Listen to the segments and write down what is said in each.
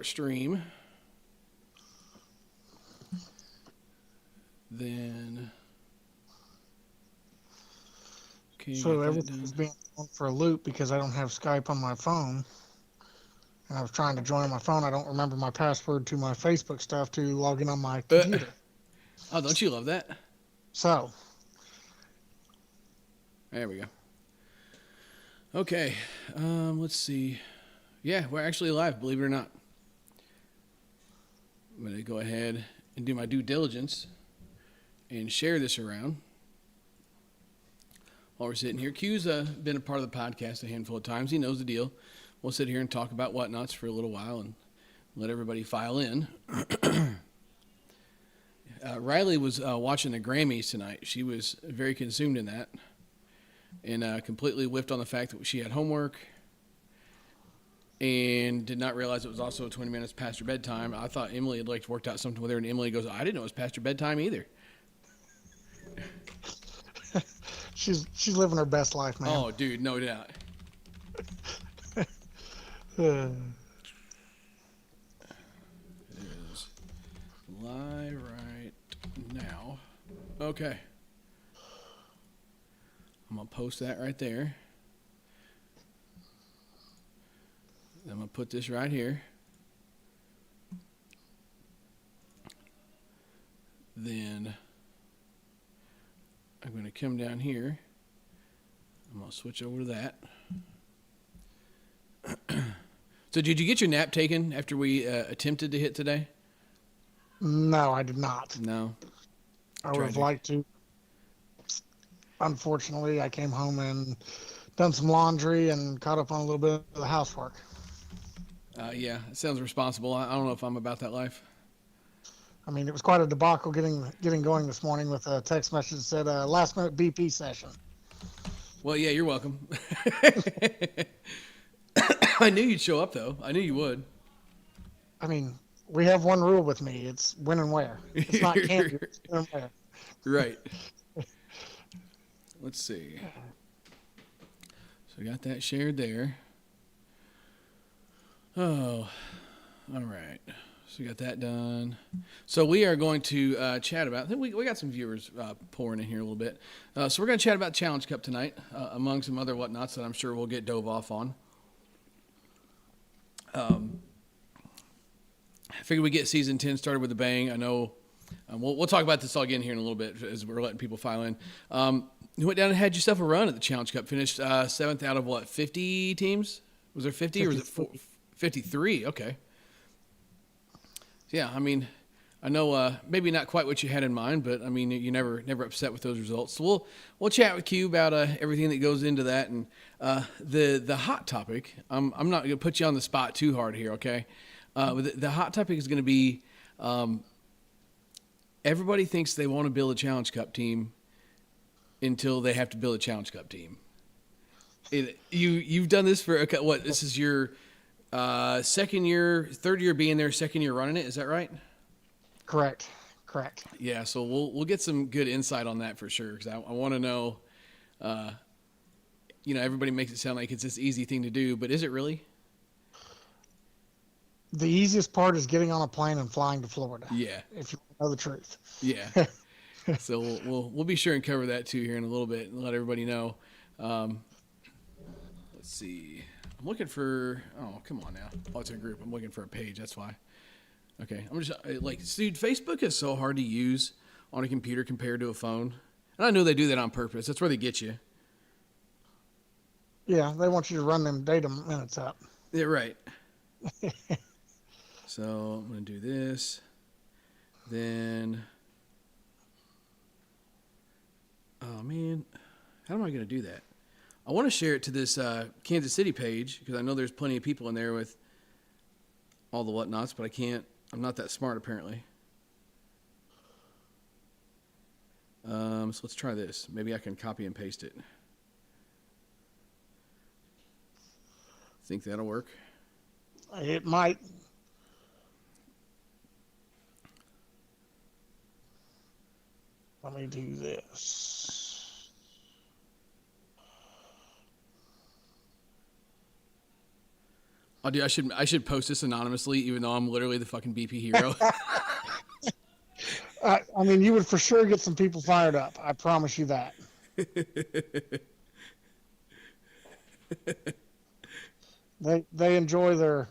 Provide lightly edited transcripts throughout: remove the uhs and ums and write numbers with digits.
stream. Then, okay, So got that everything's done. being thrown for a loop because I don't have Skype on my phone. And I was trying to join on my phone. I don't remember my password to my Facebook stuff to log in on my Uh, computer. oh, don't you love that? So, There we go. Okay, let's see. Yeah, we're actually live, believe it or not. I'm going to go ahead and do my due diligence and share this around while we're sitting here. Q's been a part of the podcast a handful of times. He knows the deal. We'll sit here and talk about whatnots for a little while and let everybody file in. Riley was watching the Grammys tonight. She was very consumed in that and completely whiffed on the fact that she had homework and did not realize it was also 20 minutes past her bedtime. I thought Emily had worked out something with her, and Emily goes, I didn't know it was past her bedtime either. she's living her best life, man. Oh, dude, no doubt. Uh, It is live right now. Okay. I'm going to post that right there. I'm going to put this right here. Then I'm going to come down here. I'm going to switch over to that. So did you get your nap taken after we attempted to hit today? no, I did not. No. I would have Tragic. liked to. Unfortunately, I came home and done some laundry and caught up on a little bit of the housework. Yeah, it sounds responsible. I don't know if I'm about that life. I mean, it was quite a debacle getting going this morning with a text message that said last minute BP session. Well, yeah, you're welcome. I knew you'd show up, though. I knew you would. I mean, we have one rule with me. It's when and where. It's not can do, it's when and where. Right. Let's see. So we got that shared there. Oh, all right. So we got that done. So we are going to chat about. I think we got some viewers pouring in here a little bit. So we're going to chat about Challenge Cup tonight, among some other whatnots that I'm sure we'll get dove off on. I figured we get season 10 started with a bang. I know we'll talk about this all again here in a little bit as we're letting people file in. You went down and had yourself a run at the Challenge Cup. Finished seventh out of what, 50 teams? Was there 50 or was it 53? Okay. Yeah, I mean, I know maybe not quite what you had in mind, but I mean, you never upset with those results. So we'll chat with Q about everything that goes into that and the hot topic. I'm not going to put you on the spot too hard here, okay? The hot topic is going to be everybody thinks they want to build a Challenge Cup team until they have to build a Challenge Cup team. You've done this for what? This is your second year, third year being there, second year running it. Is that right? Correct. Yeah. So we'll get some good insight on that for sure because I want to know. Everybody makes it sound like it's this easy thing to do, but is it really? The easiest part is getting on a plane and flying to Florida. Yeah. If you know the truth. Yeah. So we'll be sure and cover that too here in a little bit and let everybody know. Let's see. I'm looking for. Oh, come on now. Oh, it's a group. I'm looking for a page. That's why. Okay. I'm just dude. Facebook is so hard to use on a computer compared to a phone, and I know they do that on purpose. That's where they get you. Yeah, they want you to run them data minutes up. Yeah, right. So I'm gonna do this. Then. Oh man, how am I gonna do that? I want to share it to this Kansas City page because I know there's plenty of people in there with all the whatnots, but I can't. I'm not that smart apparently. So let's try this. Maybe I can copy and paste it. Think that'll work? It might. Let me do this. Oh, dude, I should post this anonymously, even though I'm literally the fucking BP hero. I mean, you would for sure get some people fired up. I promise you that. They enjoy their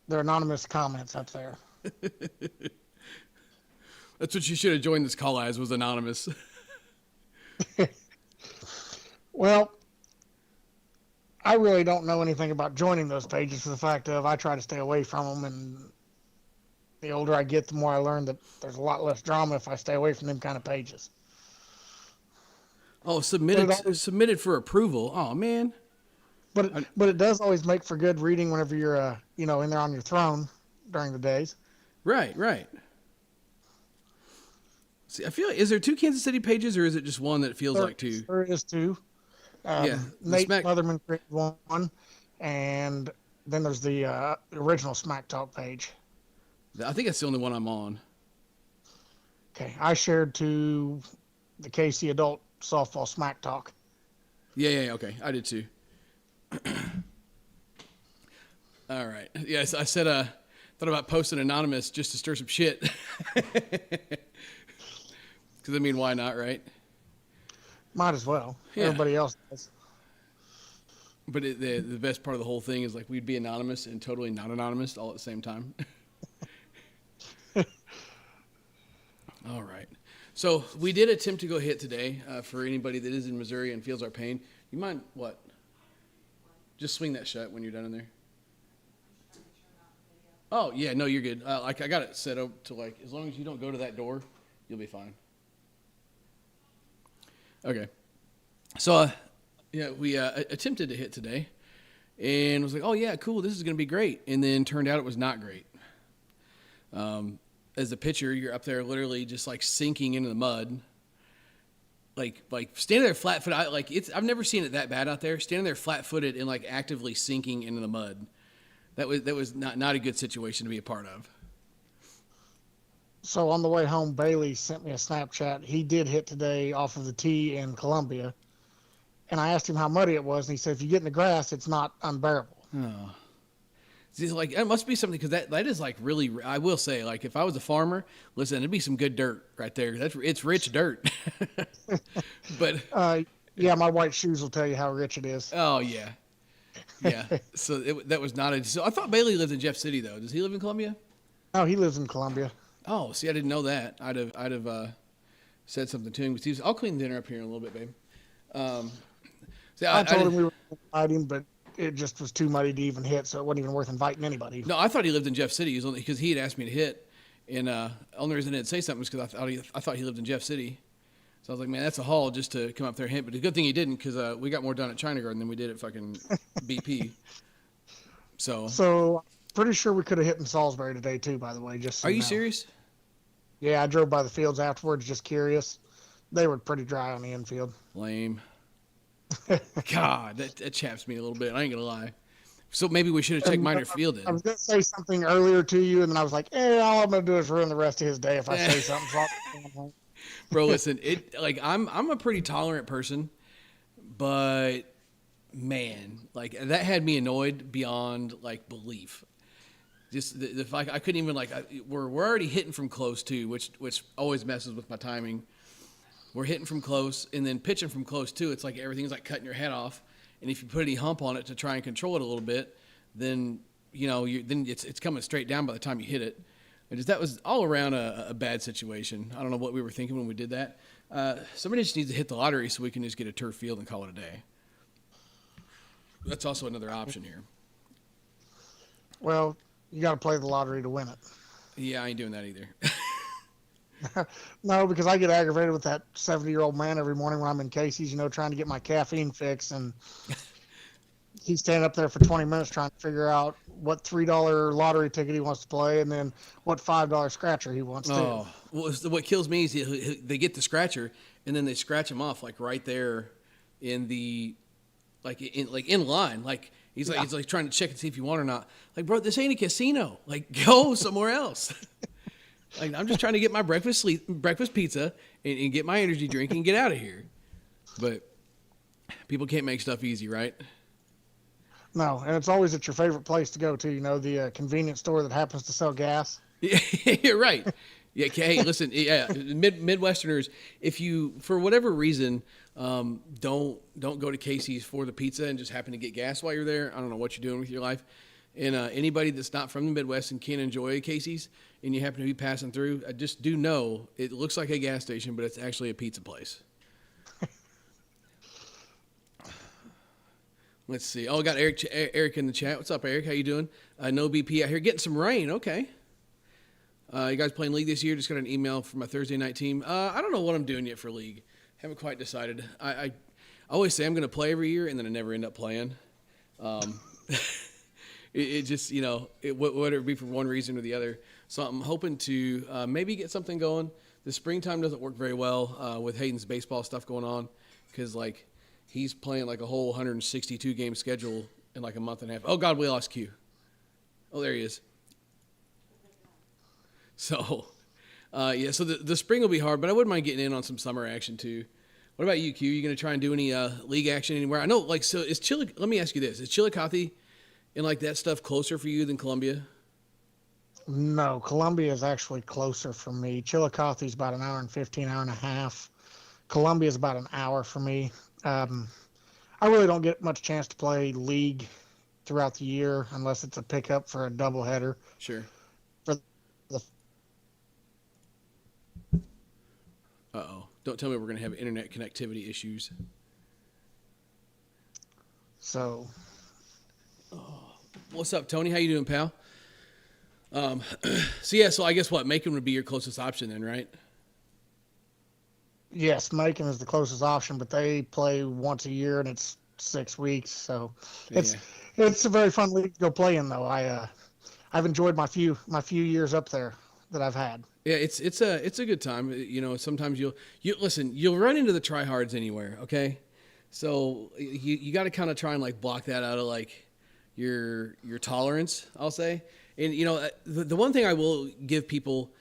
anonymous comments up there. That's what you should have joined this call as, was anonymous. Well, I really don't know anything about joining those pages for the fact of I try to stay away from them, and the older I get, the more I learn that there's a lot less drama if I stay away from them kind of pages. Oh, submitted for approval. Oh man. But it does always make for good reading whenever you're in there on your throne during the days. Right. See, I feel like, is there 2 Kansas City pages, or is it just one that feels like 2? There is 2. Yeah, Nate Leatherman created one, and then there's the original Smack Talk page. I think that's the only one I'm on. Okay, I shared to the KC Adult Softball Smack Talk. Yeah, okay, I did too. All right. Yes, I said thought about posting anonymous just to stir some shit. Because I mean, why not, right? Might as well. Yeah. Everybody else does. But the best part of the whole thing is like we'd be anonymous and totally not anonymous all at the same time. All right. So we did attempt to go hit today. For anybody that is in Missouri and feels our pain, you mind what? Just swing that shut when you're done in there. Oh yeah, no, you're good. I got it set up to like as long as you don't go to that door, you'll be fine. Okay. So we attempted to hit today, and was like, oh yeah, cool, this is gonna be great, and then turned out it was not great. As a pitcher, you're up there literally just like sinking into the mud. Like standing there flat-footed, I've never seen it that bad out there. Standing there flat-footed and like actively sinking into the mud. That was not a good situation to be a part of. So on the way home, Bailey sent me a Snapchat. He did hit today off of the tee in Columbia, and I asked him how muddy it was, and he said, if you get in the grass, it's not unbearable. Oh. It's like, it must be something, because that is like really, I will say, like if I was a farmer, listen, it'd be some good dirt right there. It's rich dirt. But yeah, my white shoes will tell you how rich it is. Oh yeah. So that was not a. So I thought Bailey lived in Jeff City though. Does he live in Columbia? Oh, he lives in Columbia. Oh, see, I didn't know that. I'd have said something to him. Because I'll clean dinner up here in a little bit, babe. I told him we were inviting, but it just was too muddy to even hit, so it wasn't even worth inviting anybody. No, I thought he lived in Jeff City. Because he had asked me to hit, and only reason I didn't say something was because I thought he lived in Jeff City. So I was like, man, that's a haul just to come up there and hit. But the good thing he didn't, because we got more done at China Garden than we did at fucking BP. So pretty sure we could have hit in Salisbury today too, by the way. Just so Are you serious? Yeah, I drove by the fields afterwards, just curious. They were pretty dry on the infield. Lame. God, that chaps me a little bit. I ain't gonna lie. So maybe we should have checked minor field in. I was gonna say something earlier to you, and then I was like, all I'm gonna do is ruin the rest of his day if I say something. Bro, listen, I'm a pretty tolerant person, but man, like that had me annoyed beyond like belief. Just the fact I couldn't even we're already hitting from close too, which always messes with my timing. We're hitting from close and then pitching from close too. It's like everything's like cutting your head off, and if you put any hump on it to try and control it a little bit, then then it's coming straight down by the time you hit it. That was all around a bad situation. I don't know what we were thinking when we did that. Somebody just needs to hit the lottery so we can just get a turf field and call it a day. That's also another option here. Well, you got to play the lottery to win it. Yeah, I ain't doing that either. No, because I get aggravated with that 70-year-old man every morning when I'm in Casey's, trying to get my caffeine fix, and he's standing up there for 20 minutes trying to figure out what $3 lottery ticket he wants to play and then what $5 scratcher he wants to. Oh, well, what kills me is they get the scratcher and then they scratch him off like right there in the in line. Like he's like trying to check and see if you want or not. Like, bro, this ain't a casino. Like, go somewhere else. Like, I'm just trying to get my breakfast pizza and get my energy drink and get out of here. But people can't make stuff easy, right? No, and it's always at your favorite place to go to. The convenience store that happens to sell gas. Yeah, you're right. Yeah, hey, listen, yeah, Midwesterners, if you for whatever reason don't go to Casey's for the pizza and just happen to get gas while you're there, I don't know what you're doing with your life. And anybody that's not from the Midwest and can't enjoy Casey's, and you happen to be passing through, I just do know it looks like a gas station, but it's actually a pizza place. Let's see. Oh, I got Eric in the chat. What's up, Eric? How you doing? No BP out here. Getting some rain. Okay. You guys playing League this year? Just got an email from my Thursday night team. I don't know what I'm doing yet for League. Haven't quite decided. I always say I'm going to play every year, and then I never end up playing. It just, whether it be for one reason or the other. So I'm hoping to maybe get something going. The springtime doesn't work very well with Hayden's baseball stuff going on because, he's playing a whole 162-game schedule in a month and a half. Oh, God, we lost Q. Oh, there he is. So, so the spring will be hard, but I wouldn't mind getting in on some summer action, too. What about you, Q? You going to try and do any league action anywhere? I know, so is Chillicothe – let me ask you this. Is Chillicothe and, that stuff closer for you than Columbia? No, Columbia is actually closer for me. Chillicothe is about an hour and 15, hour and a half. Columbia is about an hour for me. I really don't get much chance to play league throughout the year unless it's a pickup for a doubleheader. Sure. For the Uh-oh. Don't tell me we're going to have internet connectivity issues. So. What's up, Tony? How you doing, pal? So I guess Macon would be your closest option then, right? Yes, Macon is the closest option, but they play once a year and it's 6 weeks, so it's a very fun league to go play in. Though I've enjoyed my few years up there that I've had. Yeah, it's a good time. Sometimes you'll run into the tryhards anywhere. Okay, so you got to kind of try and block that out of your tolerance, I'll say. And the one thing I will give people.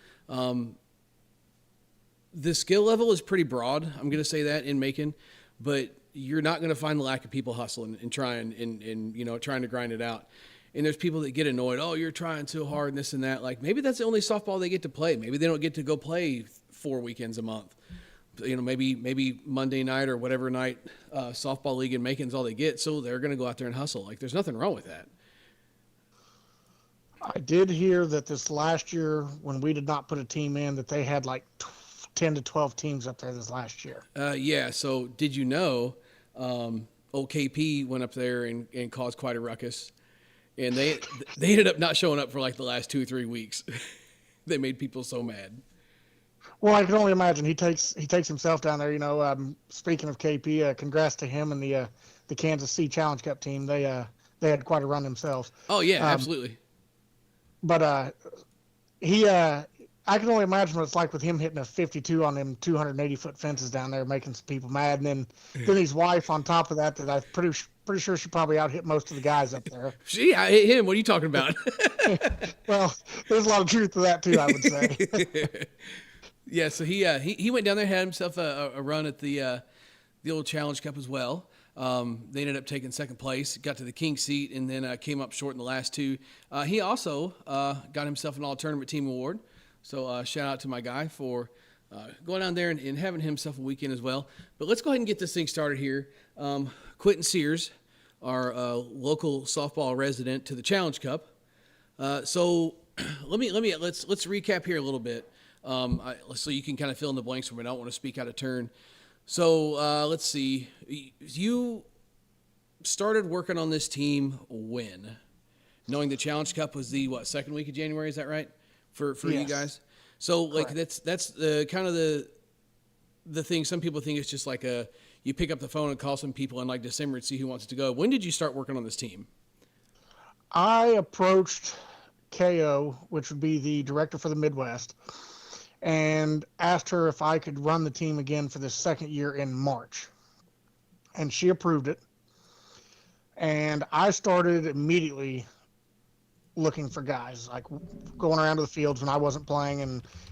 The skill level is pretty broad. I'm going to say that in Macon, but you're not going to find the lack of people hustling and trying and trying to grind it out. And there's people that get annoyed. Oh, you're trying too hard and this and that. Maybe that's the only softball they get to play. Maybe they don't get to go play 4 weekends a month. Maybe Monday night or whatever night softball league in Macon's all they get. So they're going to go out there and hustle. There's nothing wrong with that. I did hear that this last year when we did not put a team in that they had 10 to 12 teams up there this last year. Yeah. So did you know, old KP went up there and caused quite a ruckus, and they ended up not showing up for the last 2 or 3 weeks. They made people so mad. Well, I can only imagine he takes himself down there. Speaking of KP, congrats to him and the Kansas City Challenge Cup team. They had quite a run themselves. Oh yeah, absolutely. But I can only imagine what it's like with him hitting a 52 on them 280-foot fences down there, making some people mad. And then his wife on top of that I'm pretty sure she probably out-hit most of the guys up there. I hit him. What are you talking about? Well, there's a lot of truth to that, too, I would say. Yeah, so he went down there, had himself a run at the old Challenge Cup as well. They ended up taking second place, got to the king seat, and then came up short in the last 2. He also got himself an all-tournament team award. So shout out to my guy for going down there and having himself a weekend as well. But let's go ahead and get this thing started here. Quinton Sears, our local softball resident to the Challenge Cup. So let's recap here a little bit. So you can kind of fill in the blanks for me. I don't want to speak out of turn. So let's see. You started working on this team when? Knowing the Challenge Cup was the second week of January, is that right? For Yes. you guys. So Correct. that's the kind of the thing. Some people think it's just you pick up the phone and call some people in December and see who wants to go. When did you start working on this team? I approached KO, which would be the director for the Midwest, and asked her if I could run the team again for the second year in March. And she approved it. And I started immediately looking for guys, going around to the fields when I wasn't playing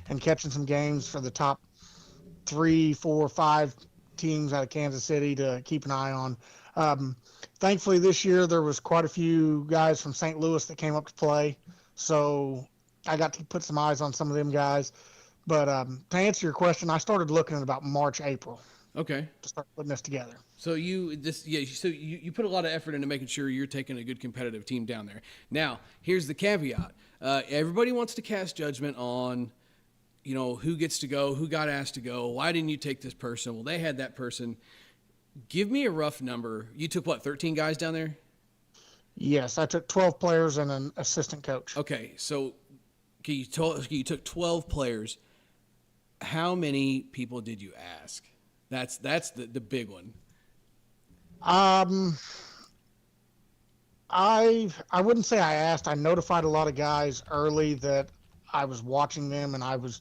and catching some games for the top 3, 4, 5 teams out of Kansas City to keep an eye on. Thankfully, this year there was quite a few guys from St. Louis that came up to play, so I got to put some eyes on some of them guys. But to answer your question, I started looking at about March, April Okay. to start putting this together. So you put a lot of effort into making sure you're taking a good competitive team down there. Now, here's the caveat. Everybody wants to cast judgment on, who gets to go, who got asked to go, why didn't you take this person? Well, they had that person. Give me a rough number. You took, 13 guys down there? Yes, I took 12 players and an assistant coach. Okay, so you took 12 players. How many people did you ask? That's the big one. I wouldn't say I asked. I notified a lot of guys early that I was watching them, and I was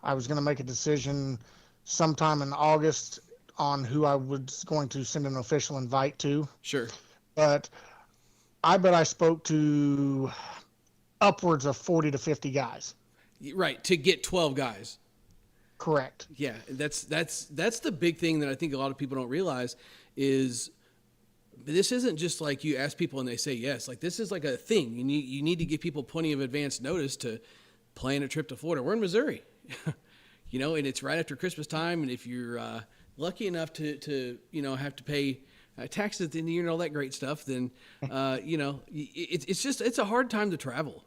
going to make a decision sometime in August on who I was going to send an official invite to. Sure. But I bet I spoke to upwards of 40 to 50 guys. Right, to get 12 guys. Correct. Yeah, that's the big thing that I think a lot of people don't realize is this isn't just like you ask people and they say yes. Like, this is like a thing. You need to give people plenty of advance notice to plan a trip to Florida. We're in Missouri, and it's right after Christmas time. And if you're lucky enough to have to pay taxes at the end of the year and all that great stuff, then it's a hard time to travel.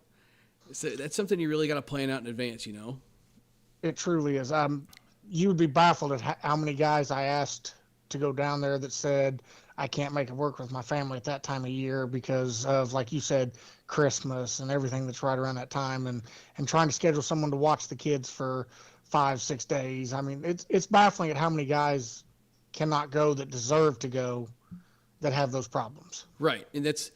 So that's something you really got to plan out in advance. It truly is. You would be baffled at how many guys I asked to go down there that said, I can't make it work with my family at that time of year because of, like you said, Christmas and everything that's right around that time, and trying to schedule someone to watch the kids for 5-6 days. I mean, it's baffling at how many guys cannot go that deserve to go that have those problems. Right, and that's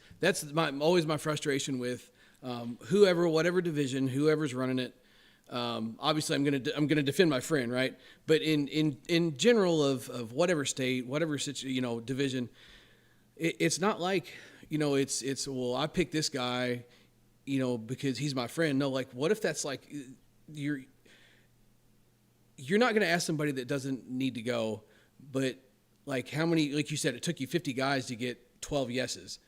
always my frustration with whatever division, whoever's running it. Obviously, I'm gonna defend my friend, right? But in general of whatever state, whatever division, it's not like it's well, I picked this guy, because he's my friend. No, like, what if that's like you're not gonna ask somebody that doesn't need to go, but like how many? Like you said, it took you 50 guys to get 12 yeses.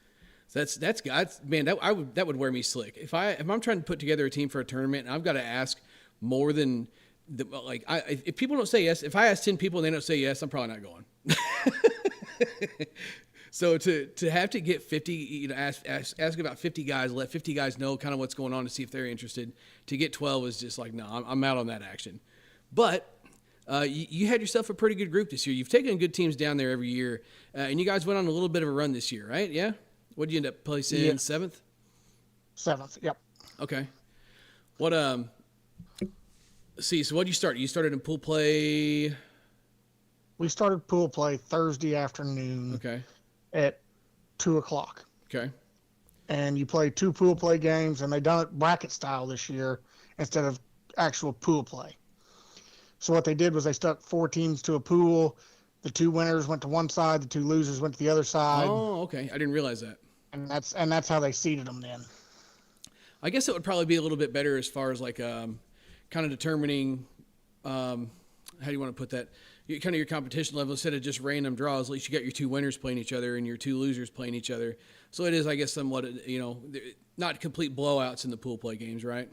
That's guys, man. That would wear me slick. If I'm trying to put together a team for a tournament and I've got to ask more than if people don't say yes, if I ask 10 people and they don't say yes, I'm probably not going. So to have to get 50, ask about 50 guys, let 50 guys know kind of what's going on to see if they're interested. To get 12 is just like, no, I'm out on that action. But you had yourself a pretty good group this year. You've taken good teams down there every year, and you guys went on a little bit of a run this year, right? Yeah. What did you end up placing? Yeah. Seventh? Seventh, yep. Okay. What so what did you start? You started in pool play. We started pool play Thursday afternoon. Okay. At 2:00. Okay. And you play 2 pool play games, and they done it bracket style this year instead of actual pool play. So what they did was they stuck 4 teams to a pool. The 2 winners went to one side, the 2 losers went to the other side. Oh, okay. I didn't realize that. And that's how they seeded them then. I guess it would probably be a little bit better as far as like kind of determining how do you want to put that? Kind of your competition level instead of just random draws. At least you got your 2 winners playing each other and your 2 losers playing each other. So it is, I guess, somewhat not complete blowouts in the pool play games, right?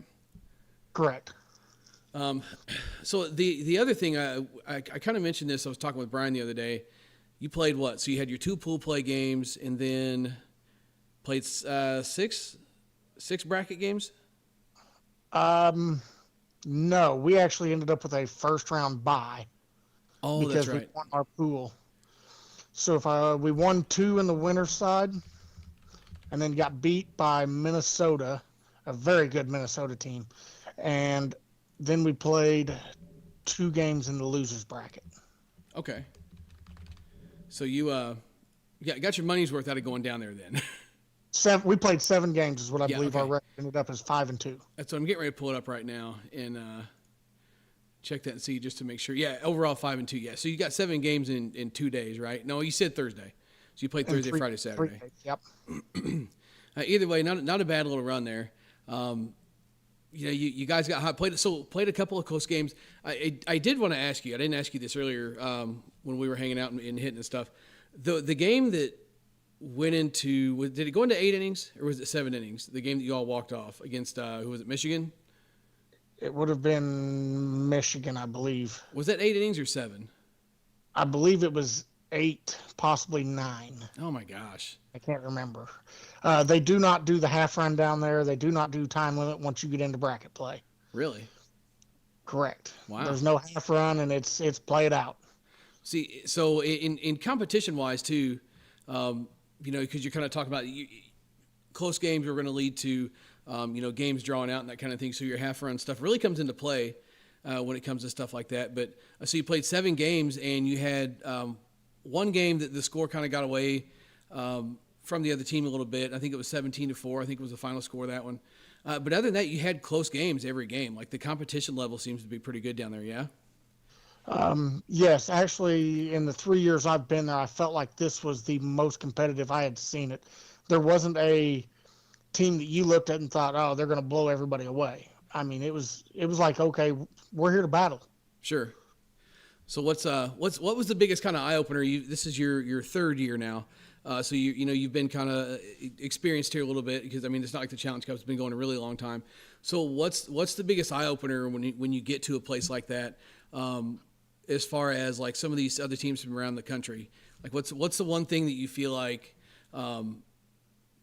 Correct. So the other thing I kind of mentioned this. I was talking with Brian the other day. You played what? So you had your 2 pool play games and then played 6 bracket games. No, we actually ended up with a first round bye. Oh, because that's right. we won our pool. So if we won 2 in the winner's side, and then got beat by Minnesota, a very good Minnesota team, and then we played 2 games in the losers bracket. Okay. So you got your money's worth out of going down there then. We played 7 games is what I believe okay. our record ended up as 5-2. That's what I'm getting ready to pull it up right now and check that and see just to make sure. Yeah, overall 5-2. Yeah, so you got 7 games in 2 days, right? No, you said Thursday. So you played Thursday, Friday, Saturday. 3 days, yep. Either way, not a bad little run there. You guys got hot. Played a couple of close games. I did want to ask you. I didn't ask you this earlier when we were hanging out and hitting and stuff. The game that went into, did it go into 8 innings or was it 7 innings? The game that you all walked off against, who was it, Michigan? It would have been Michigan, I believe. Was that 8 innings or 7? I believe it was 8, possibly 9. Oh my gosh. I can't remember. They do not do the half run down there. They do not do time limit once you get into bracket play. Really? Correct. Wow. There's no half run, and it's play it out. See, so in competition wise too, because you're kind of talking about close games are going to lead to, games drawing out and that kind of thing. So your half run stuff really comes into play when it comes to stuff like that. But so you played 7 games and you had one game that the score kind of got away from the other team a little bit. I think it was 17-4. I think it was the final score of that one. But other than that, you had close games every game. Like the competition level seems to be pretty good down there. Yeah. Yes, actually, in the 3 years I've been there, I felt like this was the most competitive I had seen it. There wasn't a team that you looked at and thought, oh, they're going to blow everybody away. I mean, it was like, okay, we're here to battle. Sure. So what was the biggest kind of eye opener? This is your 3rd year now. So you've been kind of experienced here a little bit because I mean it's not like the Challenge Cup's been going a really long time. So what's the biggest eye opener when you get to a place like that? As far as like some of these other teams from around the country, like what's the one thing that you feel like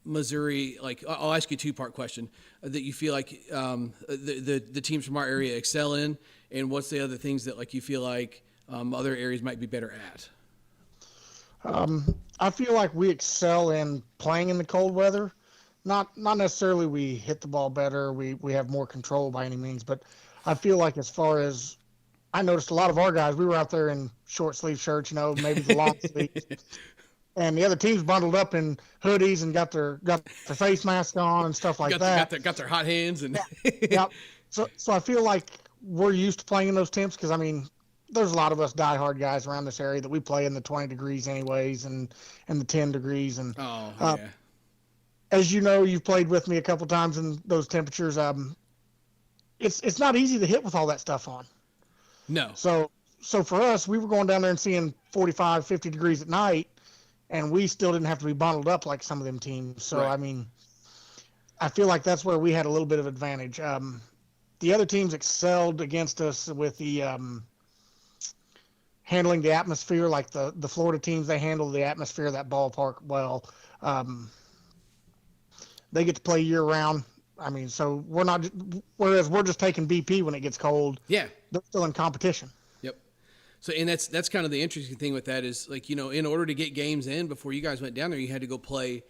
Missouri? Like I'll ask you a 2-part question that you feel like the teams from our area excel in, and what's the other things that like you feel like other areas might be better at? I feel like we excel in playing in the cold weather. Not necessarily we hit the ball better, we have more control by any means, but I feel like as far as I noticed a lot of our guys, we were out there in short sleeve shirts, maybe the long sleeves. And the other teams bundled up in hoodies and got their face mask on and stuff like that. Got their hot hands and yeah. So I feel like we're used to playing in those temps because I mean there's a lot of us diehard guys around this area that we play in the 20 degrees anyways and the 10 degrees. And yeah. As you know, you've played with me a couple times in those temperatures. It's not easy to hit with all that stuff on. No. So for us, we were going down there and seeing 45, 50 degrees at night, and we still didn't have to be bundled up like some of them teams. So, right. I mean, I feel like that's where we had a little bit of advantage. The other teams excelled against us with the handling the atmosphere, like the Florida teams, they handle the atmosphere of that ballpark well. They get to play year round. I mean, so whereas we're just taking BP when it gets cold. Yeah. They're still in competition. Yep. So, and that's kind of the interesting thing with that is like, in order to get games in before you guys went down there, you had to go play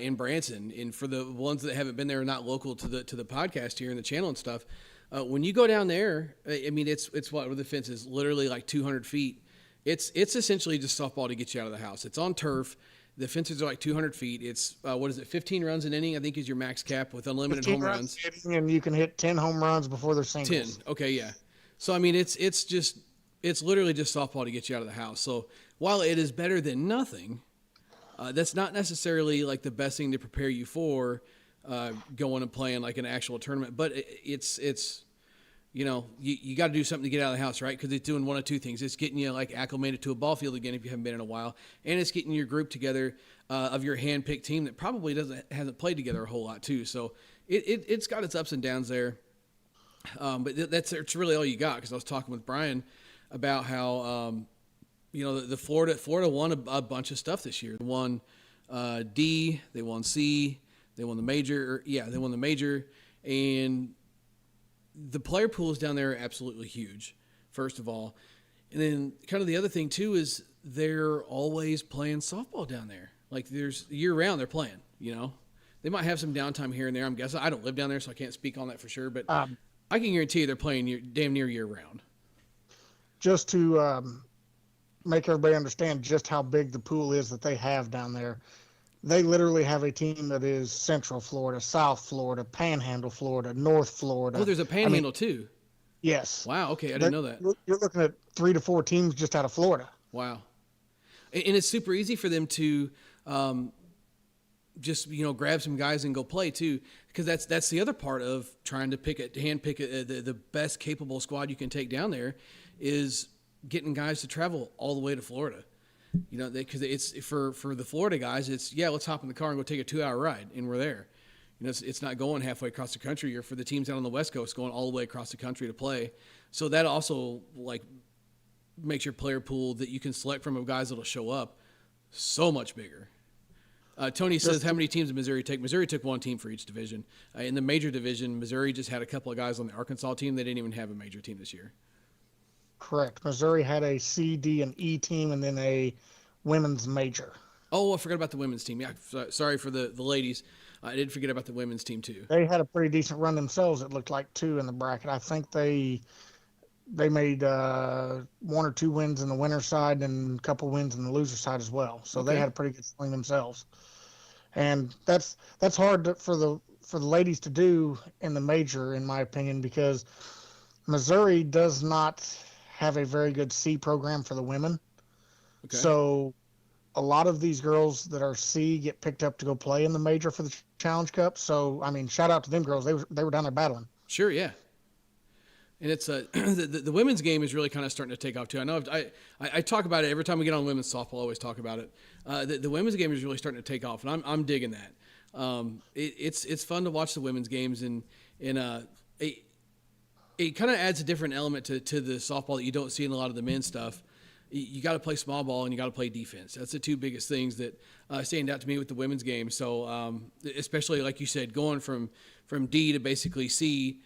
in Branson. And for the ones that haven't been there, not local to the podcast here and the channel and stuff, when you go down there, I mean, it's what where the fence is literally like 200 feet. It's essentially just softball to get you out of the house. It's on turf. The fences are like 200 feet. It's 15 runs an inning, I think is your max cap with unlimited home runs. And you can hit 10 home runs before they're singles. 10. Okay, yeah. So I mean, it's literally just softball to get you out of the house. So while it is better than nothing, that's not necessarily like the best thing to prepare you for going and playing like an actual tournament. But it's you got to do something to get out of the house, right? Because it's doing one of two things. It's getting you like acclimated to a ball field again if you haven't been in a while, and it's getting your group together of your hand-picked team that probably hasn't played together a whole lot too. So it's got its ups and downs there. But it's really all you got, because I was talking with Brian about how the Florida won a bunch of stuff this year. They won D, they won C, they won the major. They won the major, and the player pools down there are absolutely huge, first of all. And then kind of the other thing too is they're always playing softball down there. Like there's year round they're playing, They might have some downtime here and there, I'm guessing. I don't live down there, so I can't speak on that for sure, but I can guarantee you they're playing damn near year round. Just to make everybody understand just how big the pool is that they have down there, they literally have a team that is Central Florida, South Florida, Panhandle Florida, North Florida. Oh, there's a Panhandle too. Yes. Wow. Okay, I didn't know that. You're looking at 3 to 4 teams just out of Florida. Wow. And it's super easy for them to just grab some guys and go play too, because that's the other part of trying to handpick the best capable squad you can take down there is getting guys to travel all the way to Florida. You know, because it's for the Florida guys, it's let's hop in the car and go take a 2-hour ride, and we're there. You know, it's not going halfway across the country, or for the teams out on the West Coast going all the way across the country to play. So that also like makes your player pool that you can select from of guys that'll show up so much bigger. Tony says, how many teams did Missouri take? Missouri took one team for each division. In the major division, Missouri just had a couple of guys on the Arkansas team. They didn't even have a major team this year. Correct. Missouri had a C, D, and E team, and then a women's major. Oh, I forgot about the women's team. Yeah, sorry for the ladies. I did forget about the women's team too. They had a pretty decent run themselves, it looked like, too, in the bracket. I think they made 1 or 2 wins in the winner side and a couple wins in the loser side as well. So Okay. they had a pretty good swing themselves. And that's hard for the ladies to do in the major, in my opinion, because Missouri does not have a very good C program for the women. Okay. So a lot of these girls that are C get picked up to go play in the major for the Challenge Cup. So, I mean, shout out to them girls. They were down there battling. Sure, yeah. And it's the women's game is really kind of starting to take off too. I know I talk about it every time we get on women's softball. I always talk about it. The women's game is really starting to take off, and I'm digging that. It's fun to watch the women's games, and it kind of adds a different element to the softball that you don't see in a lot of the men's stuff. You got to play small ball and you got to play defense. That's the two biggest things that stand out to me with the women's game. So especially like you said, going from D to basically C,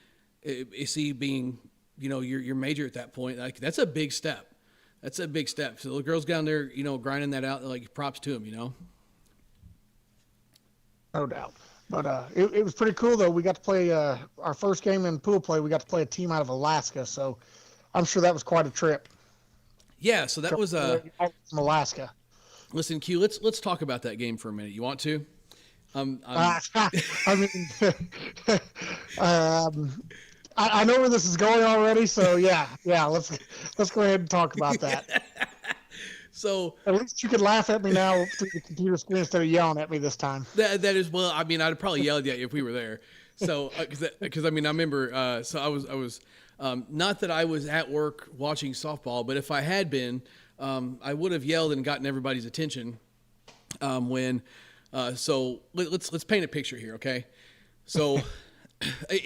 C being your major at that point, like that's a big step. That's a big step. So the girls down there, grinding that out, like props to them. No doubt. But it was pretty cool, though. We got to play our first game in pool play. We got to play a team out of Alaska. So I'm sure that was quite a trip. Yeah, so that was from Alaska. Listen, Q, let's talk about that game for a minute. You want to? I mean, I know where this is going already. So yeah, let's go ahead and talk about that. So at least you could laugh at me now through the computer screen instead of yelling at me this time. That is, well, I mean, I'd probably yell at you if we were there. So because I mean, I remember. So I was. Not that I was at work watching softball, but if I had been, I would have yelled and gotten everybody's attention. So let's paint a picture here, okay? So,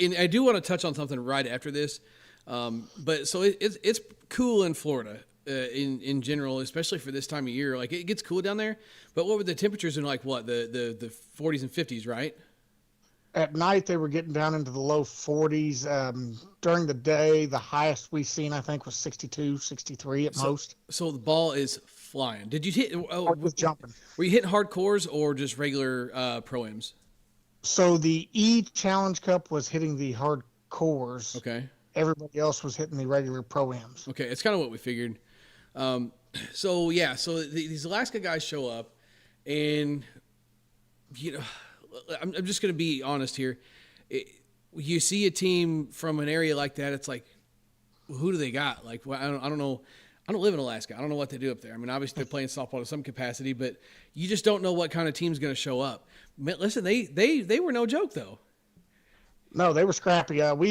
and I do want to touch on something right after this, but so it's cool in Florida in general, especially for this time of year. Like it gets cool down there, but what were the temperatures in like what the 40s and 50s, right? At night, they were getting down into the low 40s. During the day, the highest we've seen, I think, was 62, 63 at most. So the ball is flying. Did you hit? Was jumping. Were you hitting hardcores or just regular pro-ams? So the E Challenge Cup was hitting the hardcores. Okay. Everybody else was hitting the regular pro-ams. Okay, it's kind of what we figured. So these Alaska guys show up, and I'm just going to be honest here. You see a team from an area like that, it's like, who do they got? Like, well, I don't know. I don't live in Alaska. I don't know what they do up there. I mean, obviously they're playing softball to some capacity, but you just don't know what kind of team's going to show up. Listen, they were no joke though. No, they were scrappy. To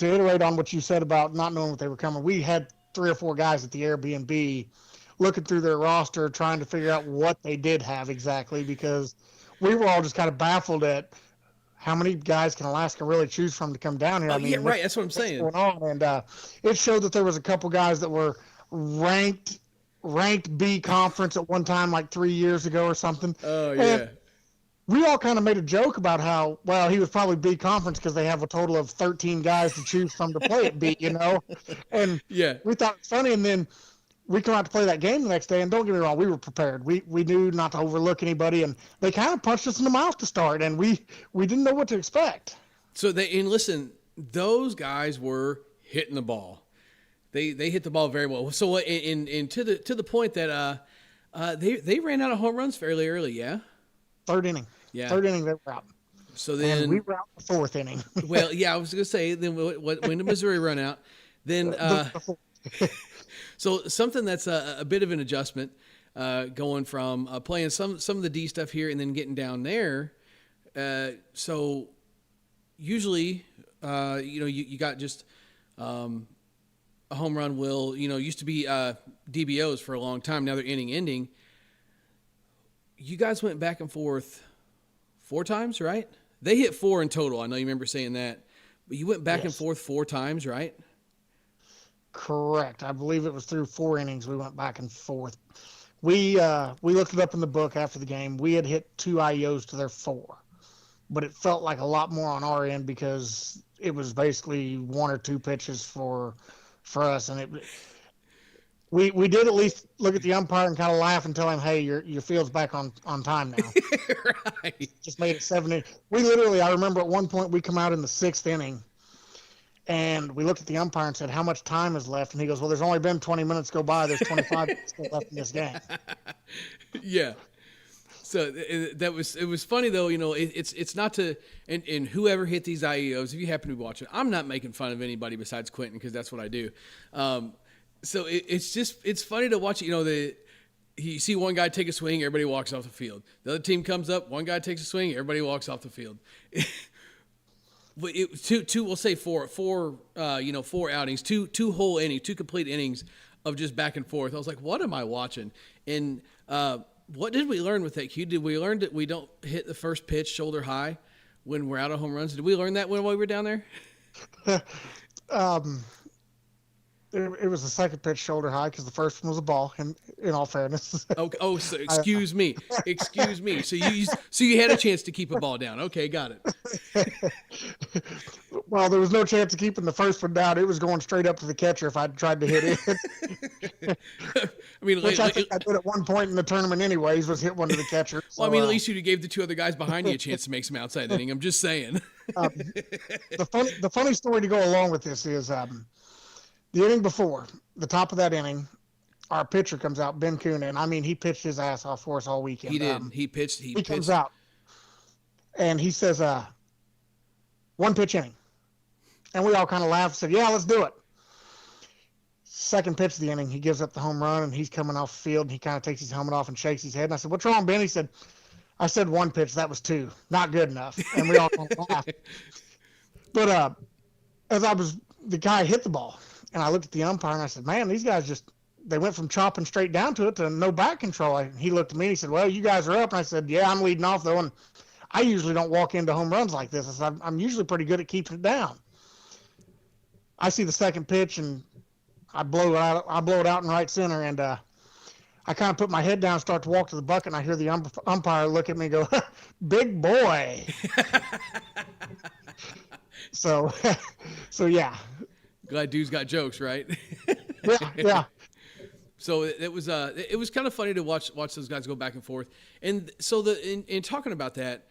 iterate on what you said about not knowing what they were coming, we had 3 or 4 guys at the Airbnb looking through their roster, trying to figure out what they did have exactly, because we were all just kind of baffled at how many guys can Alaska really choose from to come down here. I mean, yeah, right. That's what I'm saying. What's going on? And it showed that there was a couple guys that were ranked B conference at one time, like 3 years ago or something. Oh, yeah. And we all kind of made a joke about how, well, he was probably B conference because they have a total of 13 guys to choose from to play at B, And yeah, we thought it was funny. And then we come out to play that game the next day, and don't get me wrong, we were prepared. We knew not to overlook anybody, and they kind of punched us in the mouth to start, and we didn't know what to expect. So listen, those guys were hitting the ball. They hit the ball very well. So in to the point that they ran out of home runs fairly early, yeah. Third inning. Yeah. Third inning they were out. So then and we were out the 4th inning. Well, yeah, I was gonna say then when did Missouri run out? Then so something that's a bit of an adjustment, going from playing some of the D stuff here and then getting down there. So usually, you got just a home run will, used to be DBOs for a long time. Now they're inning ending. You guys went back and forth 4 times, right? They hit 4 in total. I know you remember saying that, but you went back and forth 4 times, right? Correct. I believe it was through 4 innings. We went back and forth. We looked it up in the book after the game. We had hit 2 IEOs to their 4, but it felt like a lot more on our end because it was basically 1 or 2 pitches for us, and we did at least look at the umpire and kind of laugh and tell him, "Hey, your field's back on time now." Right. Just made it 7 innings. We literally, I remember at one point we come out in the 6th inning. And we looked at the umpire and said, "How much time is left?" And he goes, "Well, there's only been 20 minutes go by. There's 25 minutes still left in this game." Yeah. So it was funny though. It's not to and whoever hit these IEOs, if you happen to be watching, I'm not making fun of anybody besides Quinton because that's what I do. So it's funny to watch. You see one guy take a swing, everybody walks off the field. The other team comes up, one guy takes a swing, everybody walks off the field. But we'll say four outings, two whole innings, 2 complete innings of just back and forth. I was like, what am I watching? And what did we learn with that, Q? Did we learn that we don't hit the first pitch shoulder high when we're out of home runs? Did we learn that while we were down there? It was the second pitch shoulder high because the first one was a ball. In all fairness. So excuse me. So you had a chance to keep a ball down. Okay, got it. Well, there was no chance of keeping the first one down. It was going straight up to the catcher if I'd tried to hit it. I mean, which I think I did at one point in the tournament anyways, was hit one to the catcher. So, well, I mean, at least you gave the 2 other guys behind you a chance to make some outside inning. I'm just saying. The funny story to go along with this is the inning before, the top of that inning, our pitcher comes out, Ben Kuhn, and I mean, he pitched his ass off for us all weekend. He did. He pitched. He comes out, and he says, 1 pitch inning. And we all kind of laughed and said, "Yeah, let's do it." Second pitch of the inning, he gives up the home run, and he's coming off the field, and he kind of takes his helmet off and shakes his head. And I said, "What's wrong, Ben?" He said, "I said 1 pitch. That was 2. Not good enough." And we all kind of laughed. But the guy hit the ball, and I looked at the umpire, and I said, "Man, these guys they went from chopping straight down to it to no back control." And he looked at me and he said, "Well, you guys are up." And I said, "Yeah, I'm leading off, though, and I usually don't walk into home runs like this. I said, I'm usually pretty good at keeping it down." I see the second pitch, and I blow it out in right center, and I kind of put my head down, start to walk to the bucket, and I hear the umpire look at me and go, "Big boy." So yeah. Glad dude's got jokes, right? Yeah. So it was kind of funny to watch those guys go back and forth. And so in talking about that,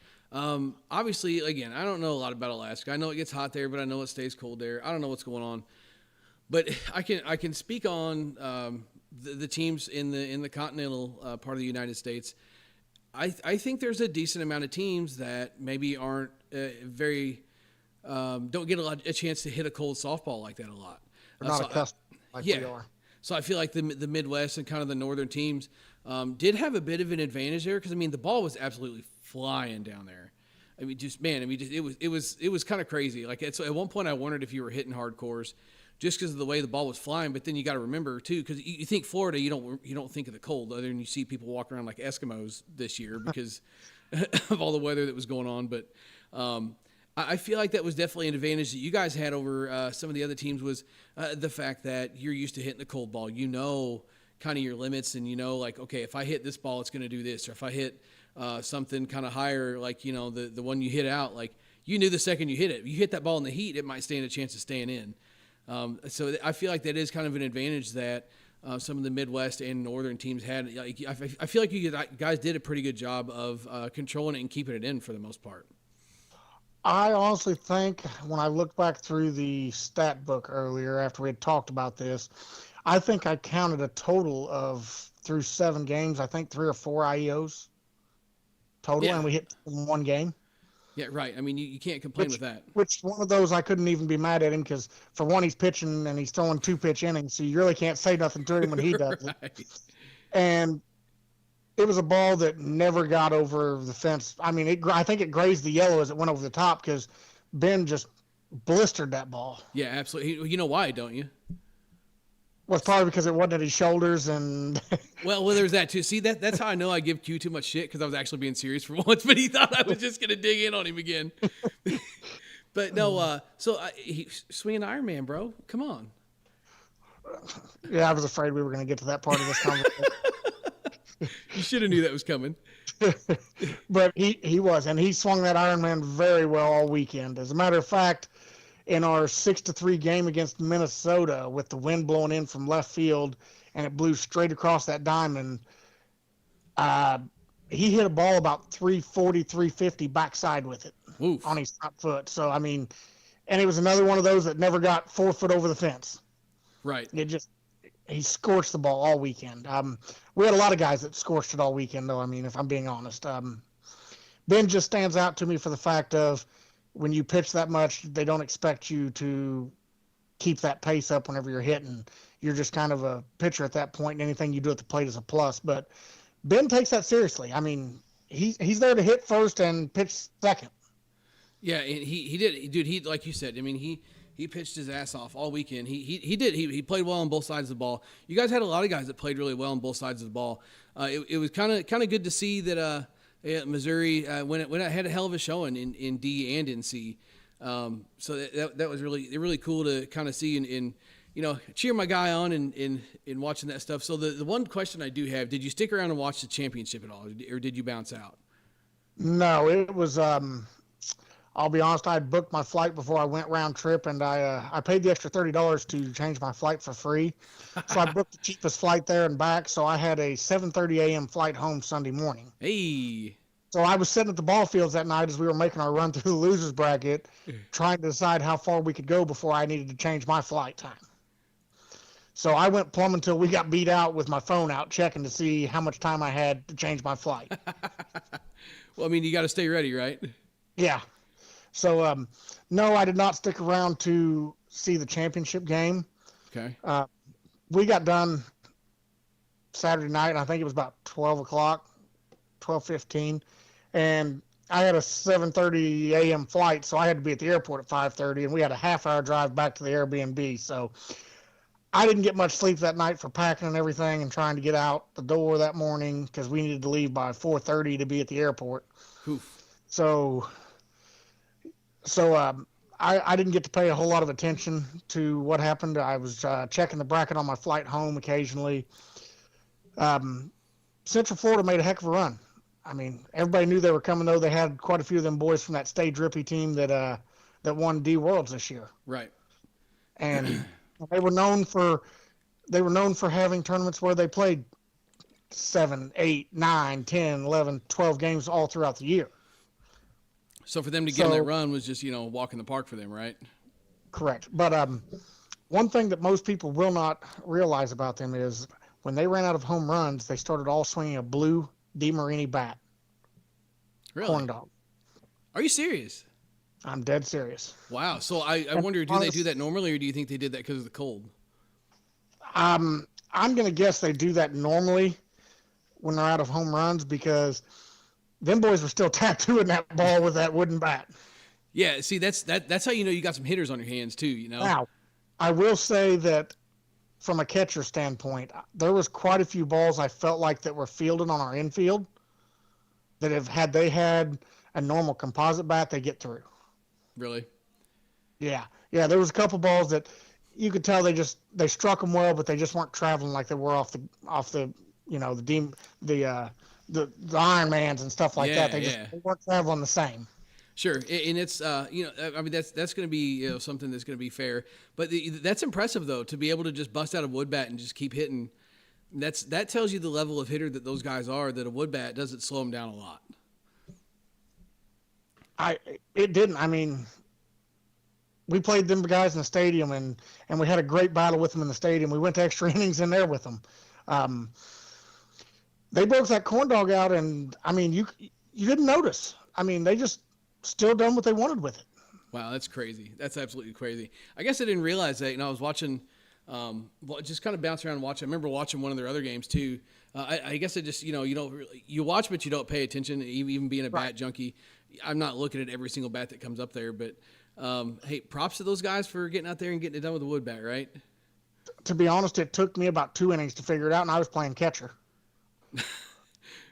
obviously, again, I don't know a lot about Alaska. I know it gets hot there, but I know it stays cold there. I don't know what's going on, but I can speak on the teams in the continental part of the United States. I think there's a decent amount of teams that maybe aren't very don't get a chance to hit a cold softball like that a lot. We're not accustomed like we are. So I feel like the Midwest and kind of the northern teams did have a bit of an advantage there because I mean the ball was absolutely flying down there. I mean, it was kind of crazy. Like at one point I wondered if you were hitting hardcores just because of the way the ball was flying. But then you got to remember too, because you think Florida, you don't think of the cold other than you see people walk around like Eskimos this year because of all the weather that was going on. But I feel like that was definitely an advantage that you guys had over some of the other teams was the fact that you're used to hitting the cold ball. You know kind of your limits and you know like, okay, if I hit this ball, it's going to do this. Or if I hit something kind of higher, like, you know, the one you hit out, like you knew the second you hit it. You hit that ball in the heat, it might stand a chance of staying in. So I feel like that is kind of an advantage that some of the Midwest and Northern teams had. Like, I feel like you guys did a pretty good job of controlling it and keeping it in for the most part. I honestly think when I looked back through the stat book earlier after we had talked about this, I think I counted a total of through 7 games, I think 3 or 4 IEOs total, yeah. And we hit in 1 game. Yeah, right. I mean, you can't complain with that. Which one of those I couldn't even be mad at him because for one, he's pitching and he's throwing 2-pitch innings, so you really can't say nothing to him when he does Right. it. And it was a ball that never got over the fence. I mean, I think it grazed the yellow as it went over the top because Ben just blistered that ball. Yeah, absolutely. You know why, don't you? was probably because it wasn't at his shoulders, and Well, there's that too. See, that's how I know I give Q too much shit, because I was actually being serious for once, but he thought I was just gonna dig in on him again. But no, he swinging Iron Man, bro. Come on. yeah, I was afraid we were going to get to that part of this conversation. You should have knew that was coming. But he was, and he swung that Iron Man very well all weekend. As a matter of fact, in our 6-3 game against Minnesota, with the wind blowing in from left field and it blew straight across that diamond, he hit a ball about 340, 350 backside with it. Oof. On his front foot. So I mean, and it was another one of those that never got 4 foot over the fence. Right. He scorched the ball all weekend. We had a lot of guys that scorched it all weekend, though. I mean, if I'm being honest, Ben just stands out to me for the fact of when you pitch that much, they don't expect you to keep that pace up whenever you're hitting. You're just kind of a pitcher at that point, and anything you do at the plate is a plus. But Ben takes that seriously. I mean, he's there to hit first and pitch second. Yeah, and he did, dude. He, like you said, I mean, he pitched his ass off all weekend. He played well on both sides of the ball. You guys had a lot of guys that played really well on both sides of the ball. It was kind of good to see that Missouri had a hell of a showing in D and in C. So that was really cool to kind of see and cheer my guy on in watching that stuff. So the one question I do have: did you stick around and watch the championship at all, or did you bounce out? No, it was. I'll be honest, I booked my flight before I went round trip, and I paid the extra $30 to change my flight for free. So I booked the cheapest flight there and back. So I had a 7:30 a.m. flight home Sunday morning. Hey. So I was sitting at the ball fields that night as we were making our run through the losers bracket, trying to decide how far we could go before I needed to change my flight time. So I went plumb until we got beat out with my phone out, checking to see how much time I had to change my flight. Well, I mean, you got to stay ready, right? Yeah. So, no, I did not stick around to see the championship game. Okay. We got done Saturday night, and I think it was about 12 o'clock, 12:15, and I had a 7:30 a.m. flight, so I had to be at the airport at 5:30, and we had a half-hour drive back to the Airbnb. So I didn't get much sleep that night for packing and everything and trying to get out the door that morning because we needed to leave by 4:30 to be at the airport. Oof. So I didn't get to pay a whole lot of attention to what happened. I was checking the bracket on my flight home occasionally. Central Florida made a heck of a run. I mean, everybody knew they were coming, though. They had quite a few of them boys from that Stay Drippy team that won D Worlds this year. Right. And they were known for having tournaments where they played 7, 8, 9, 10, 11, 12 games all throughout the year. So for them to get on that run was just, walk in the park for them, right? Correct. But one thing that most people will not realize about them is when they ran out of home runs, they started all swinging a blue DeMarini bat. Really? Corn dog. Are you serious? I'm dead serious. Wow. So I wonder, do they do that normally, or do you think they did that because of the cold? I'm going to guess they do that normally when they're out of home runs because them boys were still tattooing that ball with that wooden bat. Yeah, see, that's how you got some hitters on your hands too, Now, I will say that from a catcher standpoint, there was quite a few balls I felt like that were fielded on our infield that had they had a normal composite bat, they get through. Really? Yeah, there was a couple balls that you could tell they struck them well, but they just weren't traveling like they were off the the Iron Mans and stuff like that. They weren't traveling the same. Sure, and it's I mean that's going to be something that's going to be fair, but that's impressive though to be able to just bust out a wood bat and just keep hitting. That tells you the level of hitter that those guys are. That a wood bat doesn't slow them down a lot. It didn't. I mean, we played them guys in the stadium and we had a great battle with them in the stadium. We went to extra innings in there with them. They broke that corn dog out, and I mean, you didn't notice. I mean, they just still done what they wanted with it. Wow, that's crazy. That's absolutely crazy. I guess I didn't realize that. I was watching, just kind of bounce around and watch. I remember watching one of their other games too. I guess I just, you don't really, you watch, but you don't pay attention. Even being a bat junkie, I'm not looking at every single bat that comes up there. But hey, props to those guys for getting out there and getting it done with a wood bat, right? to be honest, it took me about 2 innings to figure it out, and I was playing catcher.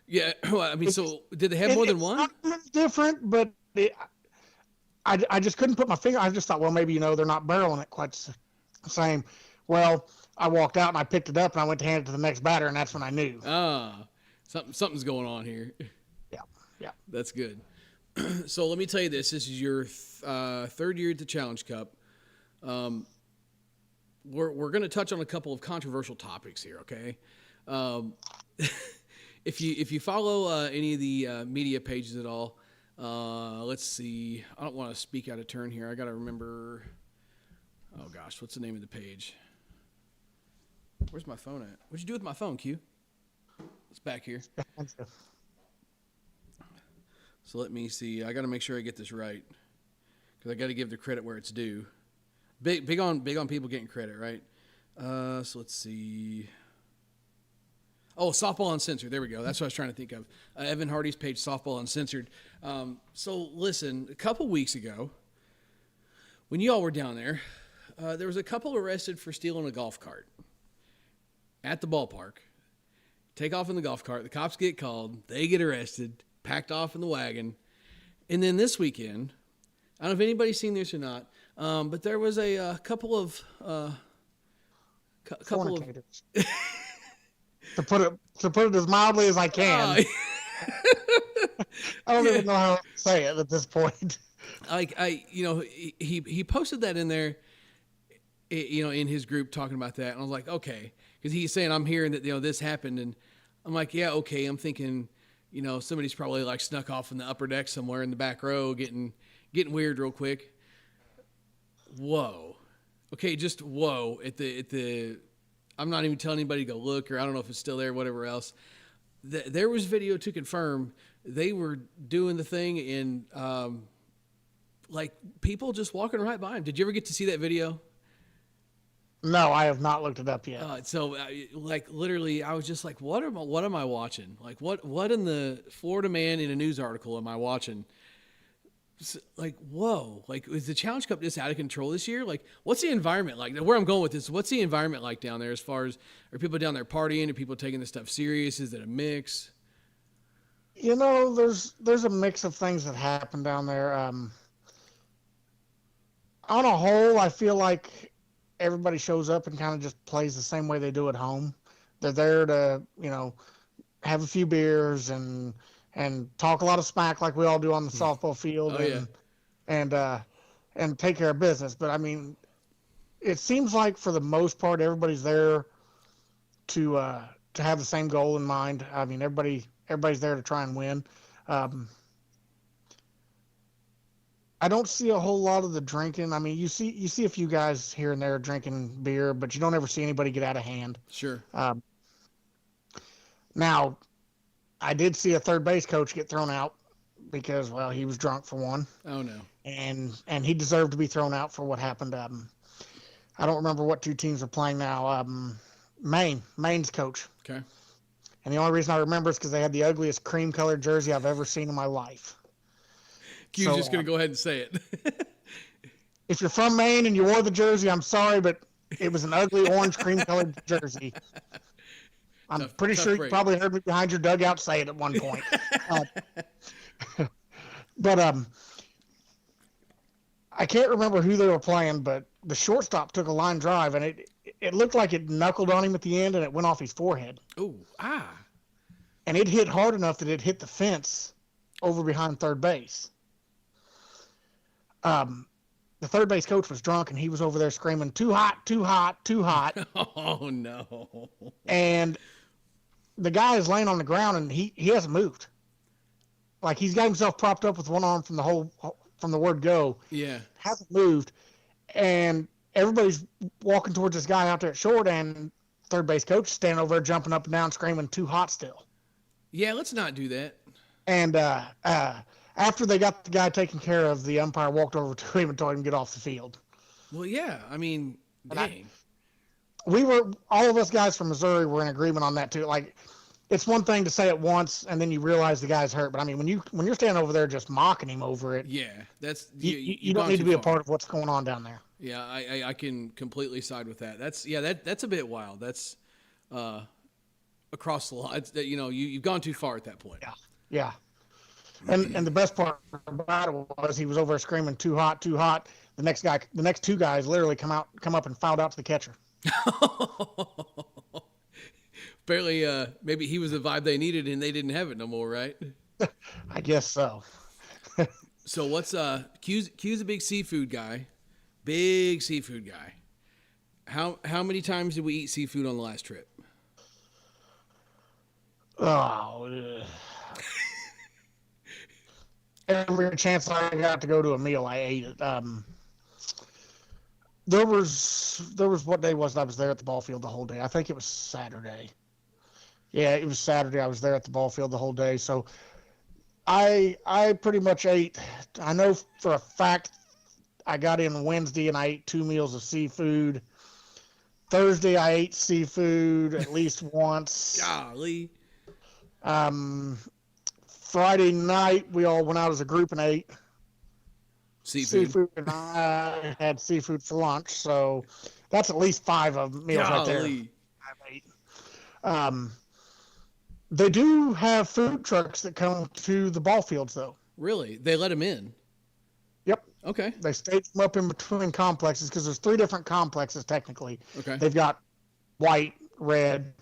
Yeah, well, I mean, so did they have more than one? It's different, but I just couldn't put my finger. I just thought, well, maybe they're not barreling it quite the same. Well, I walked out and I picked it up and I went to hand it to the next batter, and that's when I knew. Something's going on here. Yeah. That's good. So let me tell you this. This is your third year at the Challenge Cup. We're going to touch on a couple of controversial topics here, okay? If you follow any of the media pages at all, let's see. I don't want to speak out of turn here. I got to remember. Oh gosh, what's the name of the page? Where's my phone at? What'd you do with my phone, Q? It's back here. So let me see. I got to make sure I get this right because I got to give the credit where it's due. Big on people getting credit, right? So let's see. Oh, Softball Uncensored. There we go. That's what I was trying to think of. Evan Hardy's page, Softball Uncensored. So listen, a couple weeks ago, when you all were down there, there was a couple arrested for stealing a golf cart at the ballpark. Take off in the golf cart. The cops get called. They get arrested, packed off in the wagon. And then this weekend, I don't know if anybody's seen this or not, but there was a couple of fornicators. To put it as mildly as I can. I don't even know how to say it at this point. He posted that in there, in his group talking about that, and I was like, okay, because he's saying I'm hearing that this happened, and I'm like, yeah, okay. I'm thinking, somebody's probably like snuck off in the upper deck somewhere in the back row, getting weird real quick. Whoa, okay, just whoa at the. I'm not even telling anybody to go look, or I don't know if it's still there, whatever else. There was video to confirm they were doing the thing in, like people just walking right by him. Did you ever get to see that video? No, I have not looked it up yet. Literally, I was just like, what am I watching? Like, what in the Florida Man in a news article am I watching? Like, whoa, like, is the Challenge Cup just out of control this year? Like, what's the environment like? Where I'm going with this, what's the environment like down there as far as, are people down there partying? Are people taking this stuff serious? Is it a mix? There's a mix of things that happen down there. On a whole, I feel like everybody shows up and kind of just plays the same way they do at home. They're there to, have a few beers and talk a lot of smack like we all do on the softball field, and take care of business. But I mean, it seems like for the most part, everybody's there to have the same goal in mind. I mean, everybody's there to try and win. I don't see a whole lot of the drinking. I mean, you see a few guys here and there drinking beer, but you don't ever see anybody get out of hand. Sure. Now, I did see a third base coach get thrown out because, well, he was drunk for one. Oh no. And he deserved to be thrown out for what happened. I don't remember what two teams are playing now. Maine's coach. Okay. And the only reason I remember is because they had the ugliest cream-colored jersey I've ever seen in my life. Q's just going to go ahead and say it. If you're from Maine and you wore the jersey, I'm sorry, but it was an ugly orange cream-colored jersey. I'm pretty sure you probably heard me behind your dugout say it at one point. But I can't remember who they were playing, but the shortstop took a line drive, and it looked like it knuckled on him at the end, and it went off his forehead. And it hit hard enough that it hit the fence over behind third base. The third base coach was drunk, and he was over there screaming, "Too hot, too hot, too hot." Oh, no. And the guy is laying on the ground, and he hasn't moved. Like, he's got himself propped up with one arm from the word go. Yeah. Hasn't moved. And everybody's walking towards this guy out there at short, and third base coach is standing over there jumping up and down screaming, "Too hot still." Yeah, let's not do that. And after they got the guy taken care of, the umpire walked over to him and told him to get off the field. Well, yeah, I mean, dang. All of us guys from Missouri were in agreement on that too. Like, it's one thing to say it once and then you realize the guy's hurt, but I mean, when you're standing over there just mocking him over it, yeah, that's you don't need to be a part of what's going on down there. Yeah, I can completely side with that. That's a bit wild. That's across the line. You've gone too far at that point. Yeah, yeah. And the best part about it was he was over screaming too hot, too hot. The next two guys literally come up and fouled out to the catcher. Apparently, maybe he was the vibe they needed and they didn't have it no more, right? I guess so. So what's Q's a big seafood guy. Big seafood guy. How many times did we eat seafood on the last trip? Oh, every chance I got to go to a meal, I ate it. There was what day was it? I was there at the ball field the whole day. I think it was Saturday. Yeah, it was Saturday. I was there at the ball field the whole day. So I pretty much ate. I know for a fact I got in Wednesday and I ate 2 meals of seafood. Thursday I ate seafood at least once. Golly. Friday night we all went out as a group and ate Seafood. and I had seafood for lunch. So that's at least 5 of meals right there. I've ate. They do have food trucks that come to the ball fields, though. Really? They let him in? Yep. Okay. They stage them up in between complexes because there's 3 different complexes technically. Okay. They've got white, red,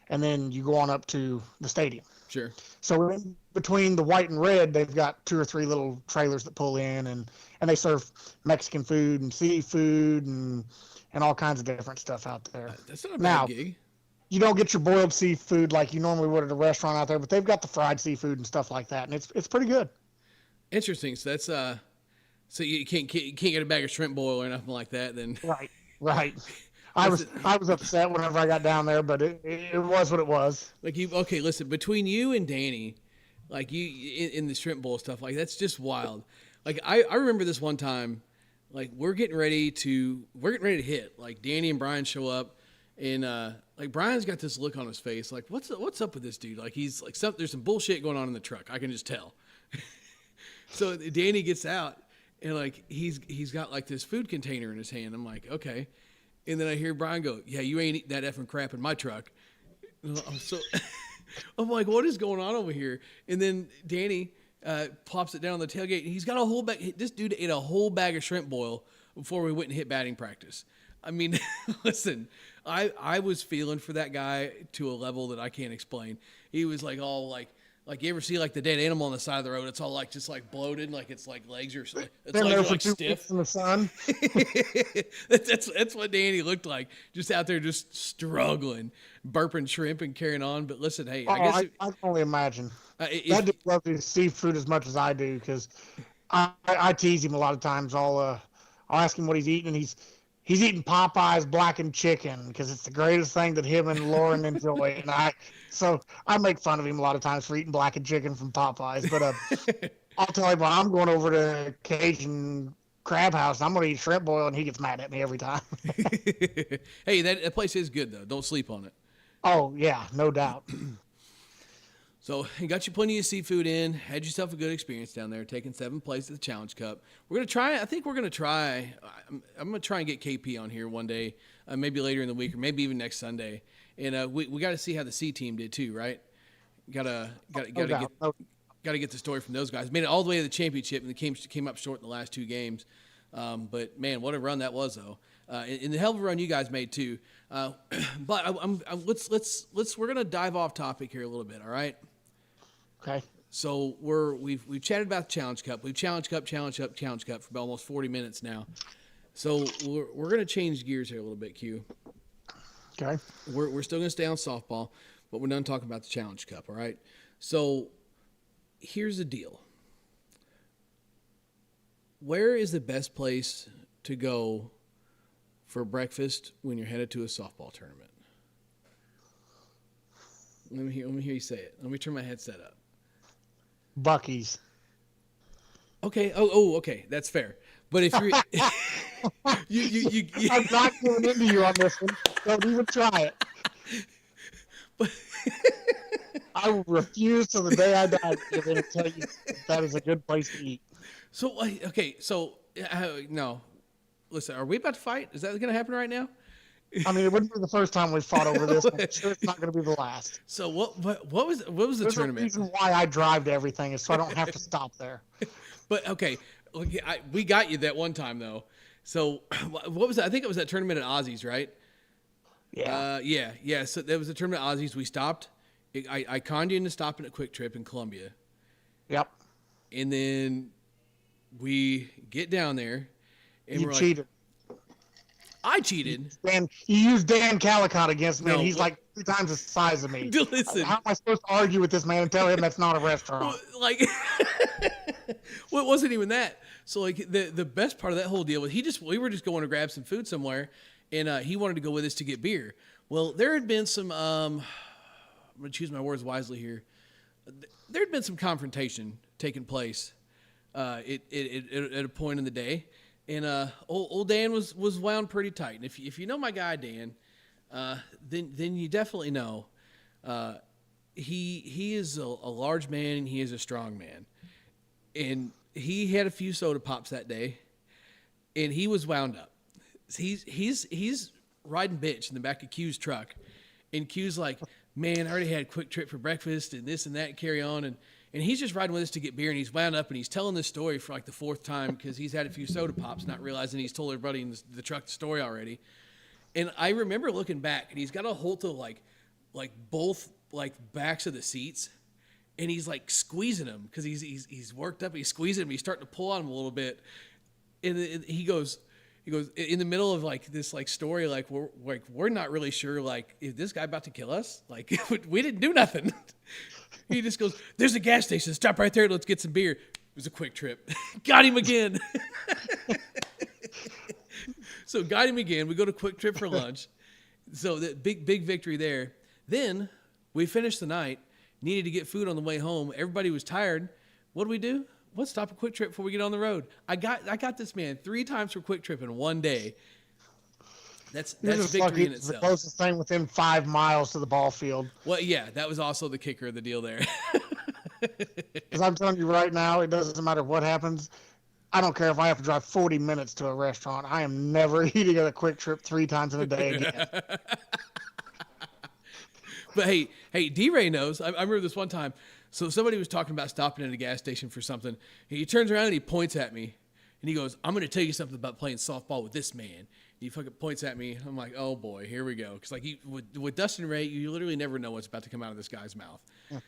and then you go on up to the stadium. Sure. So in between the white and red, they've got 2 or 3 little trailers that pull in, and they serve Mexican food and seafood and all kinds of different stuff out there. That's not a bad gig. You don't get your boiled seafood like you normally would at a restaurant out there, but they've got the fried seafood and stuff like that, and it's pretty good. Interesting. So that's so you can't get a bag of shrimp boil or nothing like that. Then right. I was upset whenever I got down there, but it was what it was. Like okay, listen, between you and Danny, like you in the shrimp bowl stuff, like that's just wild. Like I remember this one time, like we're getting ready to hit. Like Danny and Brian show up, and like Brian's got this look on his face, like what's up with this dude? Like he's like there's some bullshit going on in the truck. I can just tell. So Danny gets out, and like he's got like this food container in his hand. I'm like, okay. And then I hear Brian go, "Yeah, you ain't eating that effing crap in my truck." So I'm like, "What is going on over here?" And then Danny plops it down on the tailgate, and he's got a whole bag. This dude ate a whole bag of shrimp boil before we went and hit batting practice. I mean, listen, I was feeling for that guy to a level that I can't explain. He was like all like you ever see like the dead animal on the side of the road? It's all like just like bloated, like it's like legs are like stiff in the sun. that's what Danny looked like, just out there just struggling, burping shrimp and carrying on. But listen, hey, I can only imagine. I just love his seafood as much as I do because I tease him a lot of times. I'll ask him what he's eating, and he's eating Popeye's blackened chicken because it's the greatest thing that him and Lauren enjoy. And I make fun of him a lot of times for eating blackened chicken from Popeye's. But I'll tell him when I'm going over to Cajun Crab House, I'm going to eat shrimp boil, and he gets mad at me every time. Hey, that place is good though. Don't sleep on it. Oh yeah, no doubt. So you got you plenty of seafood in, had yourself a good experience down there, taking 7th place at the Challenge Cup. We're going to try, I'm going to try and get KP on here one day, maybe later in the week or maybe even next Sunday. And we got to see how the C team did too, right? Got to get the story from those guys. Made it all the way to the championship and came up short in the last 2 games. But man, what a run that was though. And the hell of a run you guys made too. But we're going to dive off topic here a little bit. All right. Okay. So we've chatted about the Challenge Cup. We've Challenge Cup for about almost 40 minutes now. So we're going to change gears here a little bit, Q. Okay. We're still going to stay on softball, but we're done talking about the Challenge Cup, all right? So here's the deal. Where is the best place to go for breakfast when you're headed to a softball tournament? Let me hear you say it. Let me turn my headset up. Buc-ee's. Okay. Oh, okay. That's fair. But if you're, you I'm not going into you on this one. Don't even try it. But I will refuse till the day I die to give in and tell you that is a good place to eat. So okay. So no, listen, are we about to fight? Is that going to happen right now? I mean, it wouldn't be the first time we fought over this. I'm sure it's not going to be the last. So what was the There's a tournament? reason why I drive to everything is so I don't have to stop there. But okay, we got you that one time though. So what was that? I think it was that tournament at Aussies, right? Yeah. Yeah. So there was a tournament at Aussies. We stopped. I conned you into stopping at Quick Trip in Columbia, Yep. and then we get down there, and You we're cheated. like, I cheated. You used Dan Calicott against me, No, and he's what- like 3 times the size of me. Listen. How am I supposed to argue with this man and tell him that's not a restaurant? Like, well, it wasn't even that. So like the best part of that whole deal was we were just going to grab some food somewhere, and he wanted to go with us to get beer. Well, there had been some I'm gonna choose my words wisely here. There had been some confrontation taking place at a point in the day, and old Dan was wound pretty tight. And if you know my guy Dan, then you definitely know he is a large man and he is a strong man, and he had a few soda pops that day, and he was wound up. He's riding bitch in the back of Q's truck, and Q's like, man, I already had Quick Trip for breakfast and this and that and carry on, and he's just riding with us to get beer, and he's wound up, and he's telling this story for like the 4th time because he's had a few soda pops, not realizing he's told everybody in the truck the story already. And I remember looking back, and he's got a hold of like both like backs of the seats, and he's like squeezing them because he's worked up. He's squeezing him. He's starting to pull on him a little bit, and he goes in the middle of like this like story, like we're not really sure like is this guy about to kill us? Like we didn't do nothing. He just goes, "There's a gas station. Stop right there. Let's get some beer." It was a Quick Trip. Got him again. So got him again. We go to Quick Trip for lunch. So that big victory there. Then we finished the night. Needed to get food on the way home. Everybody was tired. What do we do? Let's stop a Quick Trip before we get on the road. I got this man 3 times for Quick Trip in one day. That's victory in It's the itself. closest thing within 5 miles to the ball field. Well, yeah, that was also the kicker of the deal there. Because I'm telling you right now, it doesn't matter what happens. I don't care if I have to drive 40 minutes to a restaurant. I am never eating at a Quick Trip 3 times in a day again. But hey, D-Ray knows. I remember this one time. So somebody was talking about stopping at a gas station for something. He turns around and he points at me. And he goes, "I'm going to tell you something about playing softball with this man." And he fucking points at me. I'm like, oh, boy, here we go. Because like with Dustin Ray, you literally never know what's about to come out of this guy's mouth. Yeah.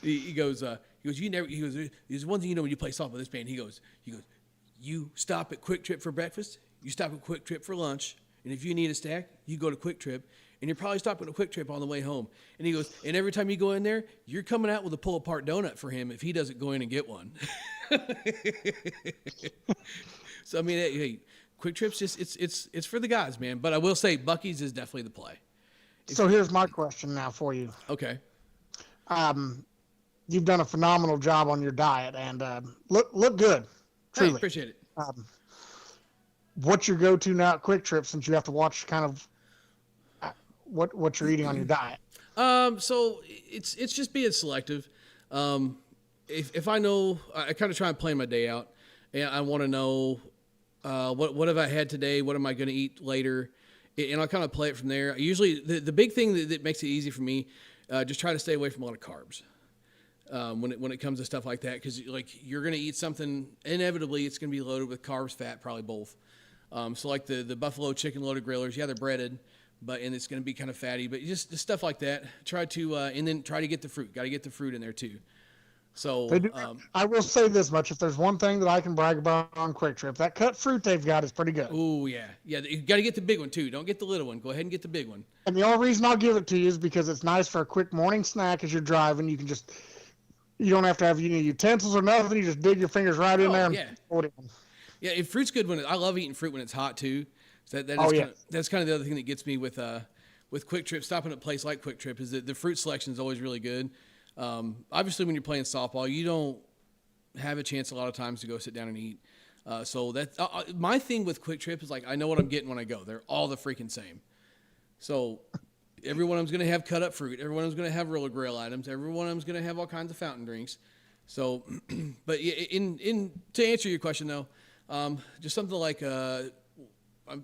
He goes, there's one thing you know when you play softball with this man. He goes, you stop at Quick Trip for breakfast. You stop at Quick Trip for lunch. And if you need a snack, you go to Quick Trip. And you're probably stopping at a Quick Trip on the way home. And he goes, and every time you go in there, you're coming out with a pull-apart donut for him if he doesn't go in and get one. So, I mean, hey, Quick Trip's just, it's for the guys, man. But I will say Buc-ee's is definitely the play. So here's my question now for you. Okay. You've done a phenomenal job on your diet and look good. Truly. Hey, appreciate it. What's your go-to now at Quick Trip since you have to watch kind of what you're eating on your diet? So it's just being selective. If I know, I kind of try and plan my day out, and I want to know what have I had today, what am I going to eat later, and I'll kind of play it from there. Usually, the big thing that makes it easy for me, just try to stay away from a lot of carbs. When it comes to stuff like that, because like you're going to eat something, inevitably it's going to be loaded with carbs, fat, probably both. So like the buffalo chicken loaded grillers, yeah, they're breaded, and it's going to be kind of fatty, but just stuff like that. Try to and then try to get the fruit. Got to get the fruit in there too. So I will say this much: if there's one thing that I can brag about on Quick Trip, that cut fruit they've got is pretty good. Oh yeah. You got to get the big one too. Don't get the little one. Go ahead and get the big one. And the only reason I'll give it to you is because it's nice for a quick morning snack as you're driving. You don't have to have utensils or nothing. You just dig your fingers right in there and pour it in. Yeah, and fruit's good I love eating fruit when it's hot too. So that's kind of the other thing that gets me with Quick Trip. Stopping at a place like Quick Trip is that the fruit selection is always really good. Obviously, when you're playing softball, you don't have a chance a lot of times to go sit down and eat. So that's my thing with Quick Trip is like I know what I'm getting when I go. They're all the freaking same. So every one of them's going to have cut up fruit. Every one of them's going to have roller grill items. Every one of them's going to have all kinds of fountain drinks. So, but to answer your question though, just something like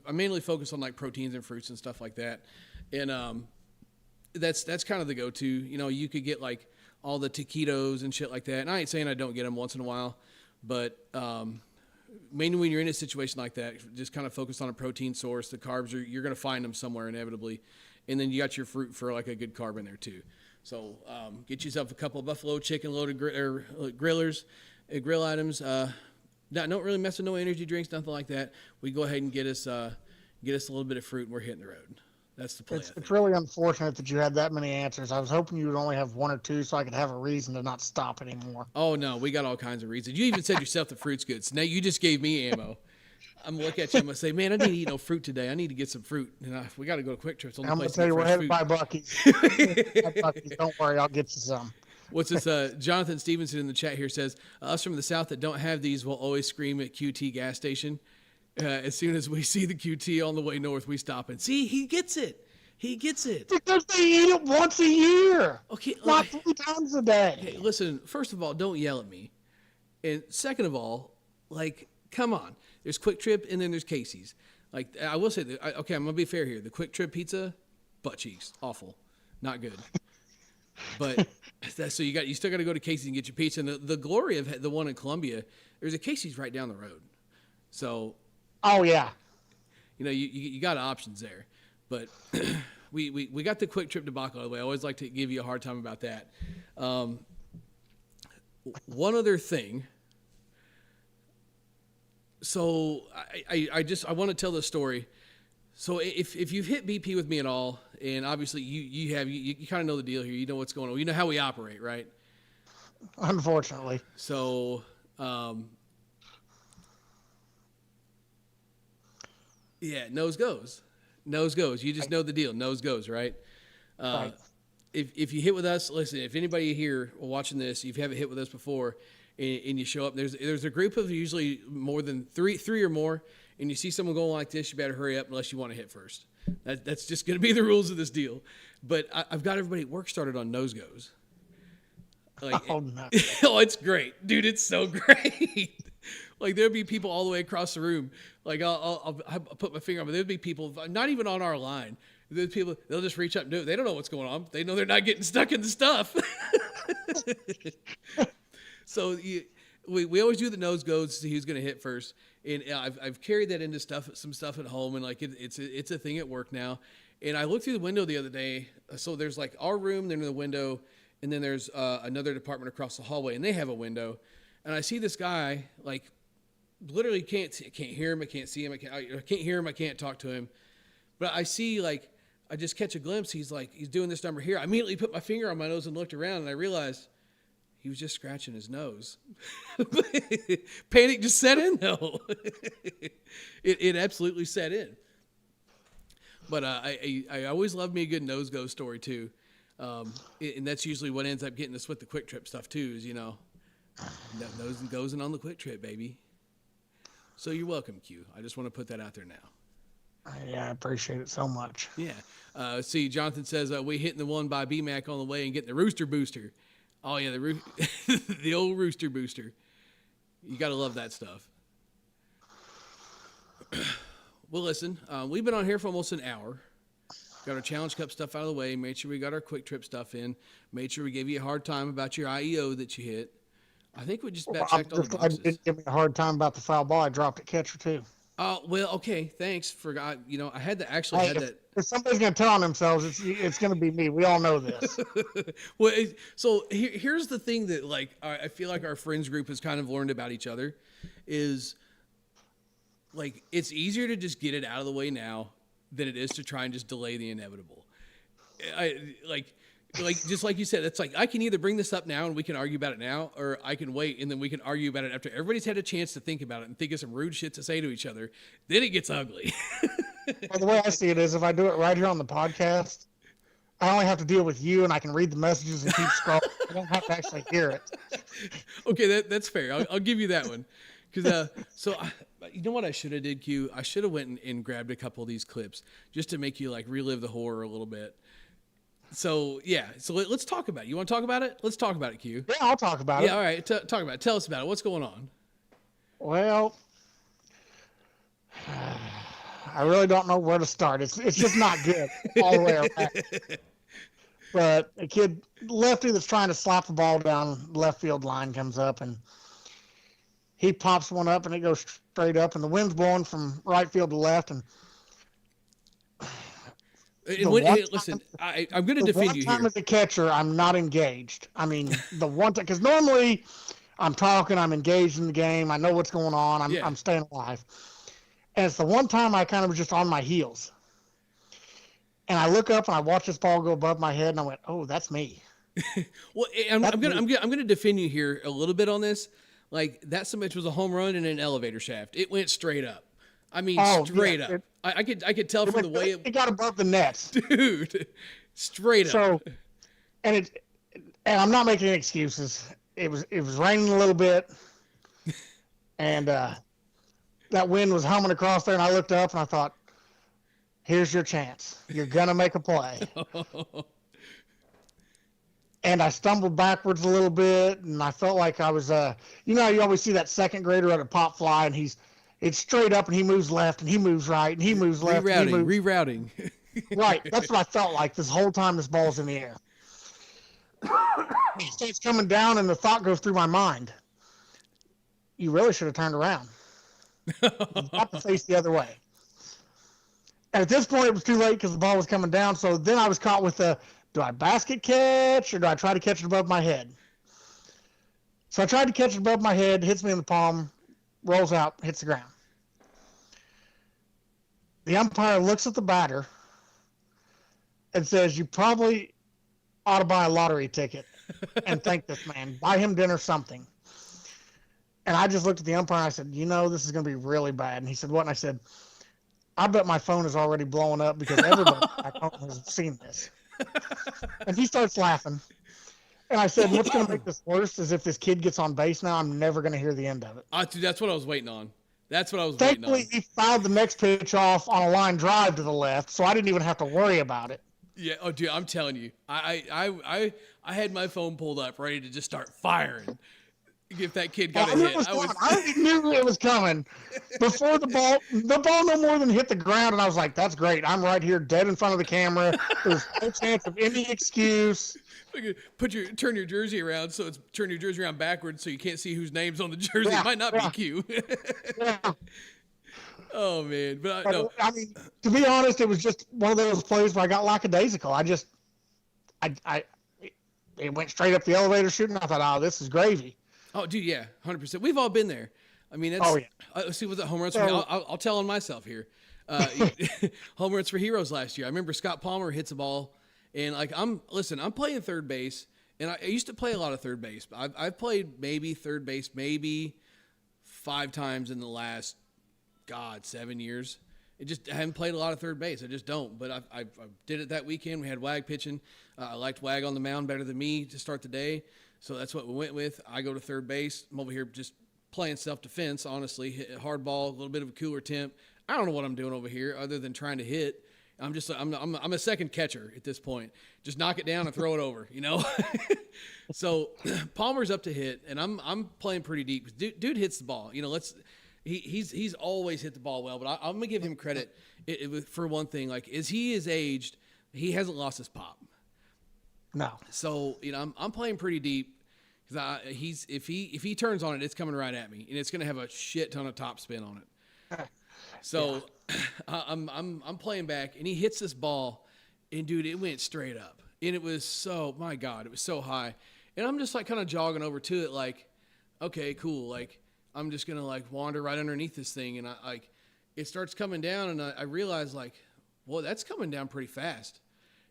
I mainly focus on like proteins and fruits and stuff like that, and that's kind of the go-to. You know, you could get like all the taquitos and shit like that. And I ain't saying I don't get them once in a while, but mainly when you're in a situation like that, just kind of focus on a protein source. The carbs you're going to find them somewhere inevitably, and then you got your fruit for like a good carb in there too. So get yourself a couple of buffalo chicken loaded grillers, grill items. Don't really mess with no energy drinks, nothing like that. We go ahead and get us a little bit of fruit, and we're hitting the road. That's the play. It's really unfortunate that you had that many answers. I was hoping you would only have one or two so I could have a reason to not stop anymore. Oh, no, we got all kinds of reasons. You even said yourself the fruit's good. So now you just gave me ammo. I'm going to look at you. I'm going to say, man, I need to eat no fruit today. I need to get some fruit. And we got to go to Quick Trip. I'm going to tell you, we're headed by Buc-ee's. Buc-ee's. Don't worry, I'll get you some. What's this? Jonathan Stevenson in the chat here says, us from the South that don't have these will always scream at QT gas station. As soon as we see the QT on the way north, we stop and see, he gets it. He gets it. Because they eat it once a year. Okay. Not 3 times a day. Hey, listen, first of all, don't yell at me. And second of all, like, come on. There's Quick Trip and then there's Casey's. Like, I will say, that, okay, I'm going to be fair here. The Quick Trip pizza, butt cheeks. Awful. Not good. But so you still got to go to Casey's and get your pizza. And the glory of the one in Columbia, there's a Casey's right down the road. So. Oh, yeah. You know, you got options there. But we got the Quick Trip debacle out of the way. I always like to give you a hard time about that. One other thing. So I want to tell this story. So if you've hit BP with me at all, and obviously you kind of know the deal here. You know what's going on. You know how we operate, right? Unfortunately. So yeah, nose goes. Nose goes. You just know the deal. Nose goes, right? Right. If you hit with us, listen, if anybody here watching this, you haven't hit with us before, and you show up, there's a group of usually more than three or more, and you see someone going like this, you better hurry up unless you want to hit first. That's just going to be the rules of this deal. But I've got everybody at work started on nose goes. Like, oh, no. Oh, it's great. Dude, it's so great. Like, there'll be people all the way across the room. Like, I'll put my finger on it. There'll be people, not even on our line. There's people, they'll just reach up and do it. They don't know what's going on. They know they're not getting stuck in the stuff. So we always do the nose goes to see who's going to hit first. And I've carried that into some stuff at home. And, like, it's a thing at work now. And I looked through the window the other day. So there's, like, our room, then the window, and then there's another department across the hallway, and they have a window. And I see this guy, like, literally can't hear him, I can't see him, I can't hear him, I can't talk to him. But I see, like, I just catch a glimpse. He's doing this number here. I immediately put my finger on my nose and looked around, and I realized he was just scratching his nose. Panic just set in, though. It absolutely set in. But I always love me a good nose go story too, and that's usually what ends up getting us with the Quick Trip stuff too. Is nose goes on the Quick Trip, baby. So you're welcome, Q. I just want to put that out there now. Yeah, I appreciate it so much. Yeah. See, Jonathan says we hitting the one by BMAC on the way and getting the Rooster Booster. Oh yeah, the old Rooster Booster. You gotta love that stuff. Well, listen, we've been on here for almost an hour. Got our Challenge Cup stuff out of the way. Made sure we got our Quick Trip stuff in. Made sure we gave you a hard time about your IEO that you hit. I think we just checked all the boxes. I didn't give me a hard time about the foul ball. I dropped at catcher too. Oh, well, okay. Thanks. Forgot. I had to If somebody's going to tell on themselves, it's going to be me. We all know this. Well, so here's the thing that, like, I feel like our friends group has kind of learned about each other is, like, it's easier to just get it out of the way now than it is to try and just delay the inevitable. Just like you said, it's like I can either bring this up now and we can argue about it now, or I can wait and then we can argue about it after everybody's had a chance to think about it and think of some rude shit to say to each other. Then it gets ugly. Well, the way I see it is, if I do it right here on the podcast, I only have to deal with you, and I can read the messages and keep scrolling. I don't have to actually hear it. Okay, that's fair. I'll give you that one. Because you know what I should have did, Q? I should have went and grabbed a couple of these clips just to make you like relive the horror a little bit. So yeah, so let's talk about it. You want to talk about it? Let's talk about it, Q. Yeah, I'll talk about it. Yeah, all right. Talk about it. Tell us about it. What's going on? Well, I really don't know where to start. It's just not good all the way around. But a kid, lefty that's trying to slap the ball down left field line comes up, and he pops one up, and it goes straight up, and the wind's blowing from right field to left, and listen, I'm going to defend you one time here. as a catcher, I'm not engaged. I mean, the one time, because normally I'm talking, I'm engaged in the game, I know what's going on, I'm staying alive. And it's the one time I kind of was just on my heels. And I look up and I watch this ball go above my head, and I went, "Oh, that's me." Well, I'm gonna defend you here a little bit on this. Like that submission was a home run in an elevator shaft. It went straight up. I mean, straight up. I could tell from the way it got above the nets, dude. Straight up. So, and I'm not making any excuses. It was raining a little bit, and that wind was humming across there, and I looked up and I thought, here's your chance. You're going to make a play. And I stumbled backwards a little bit, and I felt like I was, you always see that second grader at a pop fly, and it's straight up, and he moves left, and he moves right, and he moves left. Rerouting. Right. That's what I felt like this whole time this ball's in the air. It starts coming down, and the thought goes through my mind. You really should have turned around. You got to face the other way. And at this point, it was too late because the ball was coming down. So then I was caught with do I basket catch or do I try to catch it above my head? So I tried to catch it above my head, hits me in the palm, rolls out, hits the ground. The umpire looks at the batter and says, "You probably ought to buy a lottery ticket and thank this man. Buy him dinner, something." And I just looked at the umpire and I said, "This is going to be really bad." And he said, "What?" And I said, "I bet my phone is already blowing up because everybody back home has seen this." And he starts laughing. And I said, "What's going to make this worse is if this kid gets on base now, I'm never going to hear the end of it." Dude, that's what I was waiting on. Thankfully, he fouled the next pitch off on a line drive to the left, so I didn't even have to worry about it. Yeah. Oh, dude, I'm telling you, I had my phone pulled up, ready to just start firing. If that kid got a hit, I already knew it was coming before the ball no more than hit the ground, and I was like, "That's great. I'm right here, dead in front of the camera. There's no chance of any excuse." Turn your jersey around, turn your jersey around backwards so you can't see whose name's on the jersey. It might not be Q. Yeah. Oh man, but no. I mean, to be honest, it was just one of those plays where I got lackadaisical. It went straight up the elevator chute, and I thought, "Oh, this is gravy." Oh, dude, yeah, 100%. We've all been there. I mean, let's see what the home runs for me. I'll tell on myself here. Home runs for heroes last year. I remember Scott Palmer hits a ball, and I'm playing third base, and I used to play a lot of third base. I've played maybe third base maybe 5 times in the last 7 years. I haven't played a lot of third base. I just don't. But I did it that weekend. We had Wag pitching. I liked Wag on the mound better than me to start the day. So that's what we went with. I go to third base. I'm over here just playing self-defense, honestly. Hit a hard ball, a little bit of a cooler temp. I don't know what I'm doing over here other than trying to hit. I'm a second catcher at this point. Just knock it down and throw it over, So Palmer's up to hit, and I'm playing pretty deep. Dude hits the ball. He's always hit the ball well, but I'm gonna give him credit for one thing. Like as he is aged, he hasn't lost his pop. No. So I'm playing pretty deep because if he turns on it, it's coming right at me, and it's gonna have a shit ton of top spin on it. So I'm playing back, and he hits this ball, and dude, it went straight up, and it was so high, and I'm just like kind of jogging over to it, like, okay, cool, like I'm just gonna like wander right underneath this thing, and it starts coming down, and I realize like, well, that's coming down pretty fast.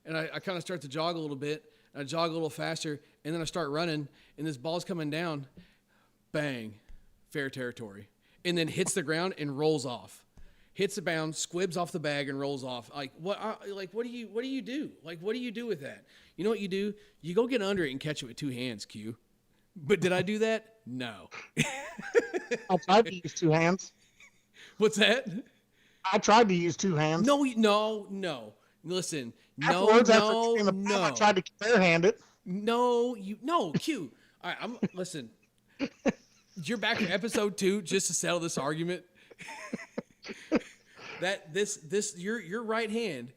And I kind of start to jog a little bit. I jog a little faster, and then I start running, and this ball's coming down. Bang, fair territory. And then hits the ground and rolls off. Hits the bound, squibs off the bag, and rolls off. Like what do you do? Like what do you do with that? You know what you do? You go get under it and catch it with 2 hands, Q. But did I do that? No. I tried to use 2 hands. What's that? I tried to use 2 hands. No. Listen, no. I tried to barehand it. No, Q. All right, listen. You're back for episode 2 just to settle this argument. your right hand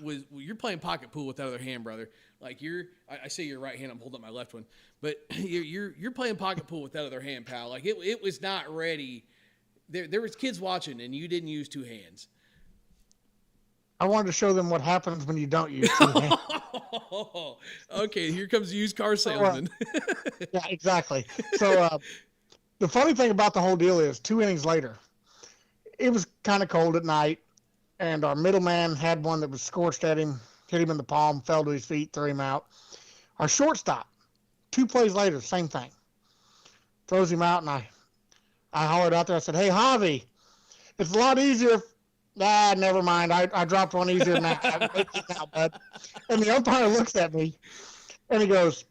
you're playing pocket pool with that other hand, brother. Like I say your right hand, I'm holding up my left one, but you're playing pocket pool with that other hand, pal. Like it was not ready. There was kids watching, and you didn't use two hands. I wanted to show them what happens when you don't use two hands. Okay, here comes the used car salesman. Yeah, exactly. So the funny thing about the whole deal is 2 innings later, it was kind of cold at night, and our middleman had one that was scorched at him, hit him in the palm, fell to his feet, threw him out. Our shortstop, 2 plays later, same thing. Throws him out, and I hollered out there. I said, "Hey, Javi, it's a lot easier if never mind. I dropped one easier than that. Bud." And the umpire looks at me, and he goes,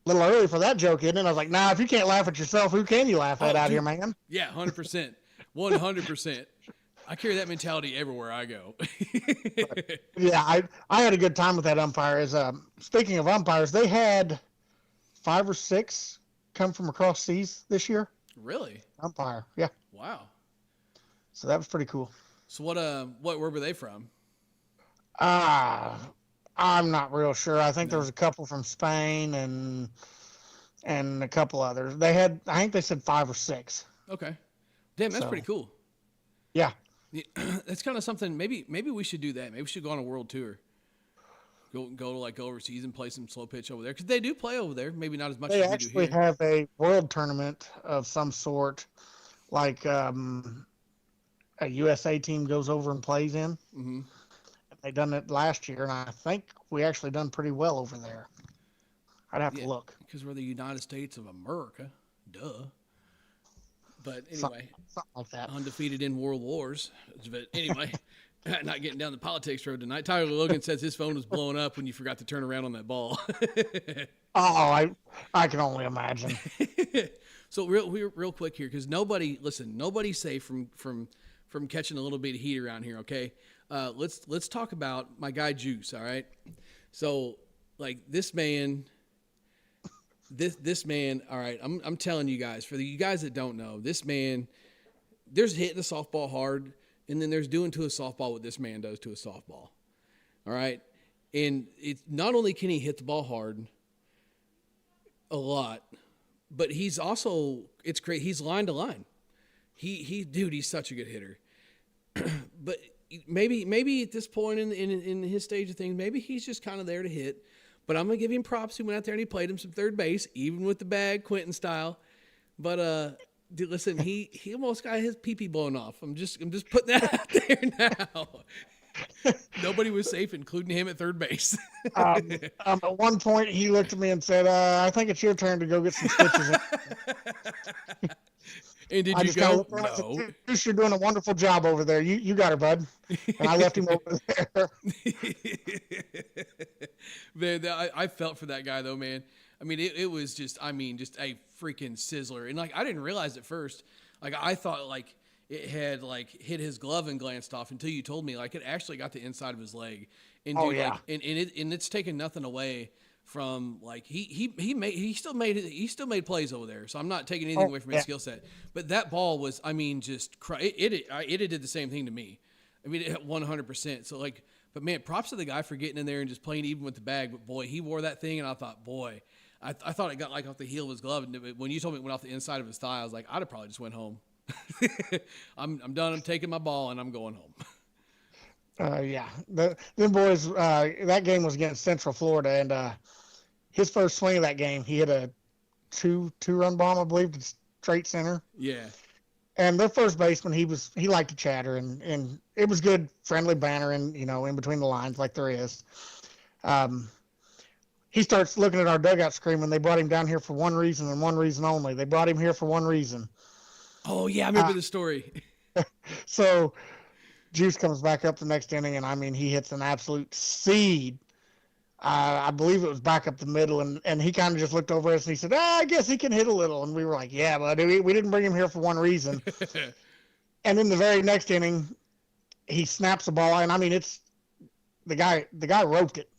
"A little early for that joke, isn't it?" I was like, "Nah, if you can't laugh at yourself, who can you laugh at out here, man?" Yeah, 100%. 100%. I carry that mentality everywhere I go. Yeah, I had a good time with that umpire. Speaking of umpires, they had 5 or 6 come from across seas this year. Really? Umpire, yeah. Wow. So that was pretty cool. So where were they from? I'm not real sure. I think there was a couple from Spain and a couple others. I think they said 5 or 6. Okay. Damn, that's pretty cool. Yeah. That's kind of something. Maybe we should do that. Maybe we should go on a world tour. Go overseas and play some slow pitch over there, because they do play over there. Maybe not as much as we do here. They actually have a world tournament of some sort, like a USA team goes over and plays in. Mm-hmm. They done it last year, and I think we actually done pretty well over there. I'd have to look. Because we're the United States of America. Duh. But anyway, something like that. Undefeated in world wars. But anyway, not getting down the politics road tonight. Tyler Logan says his phone was blowing up when you forgot to turn around on that ball. Oh, I can only imagine. So real quick here, because nobody's safe from catching a little bit of heat around here. Okay, let's talk about my guy Juice. All right, so like this man. This man, all right, I'm telling you guys, for you guys that don't know, this man, there's hitting a softball hard, and then there's doing to a softball what this man does to a softball. All right? And it's not only can he hit the ball hard a lot, but he's also, it's great, he's line to line. Dude, he's such a good hitter. But maybe at this point in his stage of things, maybe he's just kind of there to hit. But I'm going to give him props. He went out there and he played him some third base, even with the bag, Quinton style. But, dude, listen, he almost got his pee-pee blown off. I'm just putting that out there now. Nobody was safe, including him at third base. At one point, he looked at me and said, I think it's your turn to go get some stitches. And did you go? No. You're doing a wonderful job over there. You got her, bud. And I left him over there. Man, I felt for that guy, though, man. I mean, it was just a freaking sizzler. And, like, I didn't realize at first. Like, I thought, like, it had, like, hit his glove and glanced off until you told me. Like, it actually got the inside of his leg. And, dude, yeah. Like, and it's taken nothing away from, like, he still made plays over there. So I'm not taking anything away from his skill set. But that ball was, I mean, just it did the same thing to me. I mean, it hit 100%. So, like, but man, props to the guy for getting in there and just playing even with the bag. But boy, he wore that thing, and I thought, boy, I thought it got like off the heel of his glove. And when you told me it went off the inside of his thigh, I was like, I'd have probably just went home. I'm done. I'm taking my ball and I'm going home. Yeah, them boys. That game was against Central Florida, and his first swing of that game, he hit a two-run bomb, I believe, to straight center. Yeah. And their first baseman, he liked to chatter, and it was good, friendly banter, and in between the lines like there is. He starts looking at our dugout screaming, "They brought him down here for one reason and one reason only. They brought him here for one reason." Oh yeah, I remember the story. So Juice comes back up the next inning, and I mean, he hits an absolute seed. I believe it was back up the middle, and he kind of just looked over at us and he said, I guess he can hit a little. And we were like, yeah, but we didn't bring him here for one reason. And in the very next inning, he snaps the ball, and I mean, it's the guy roped it.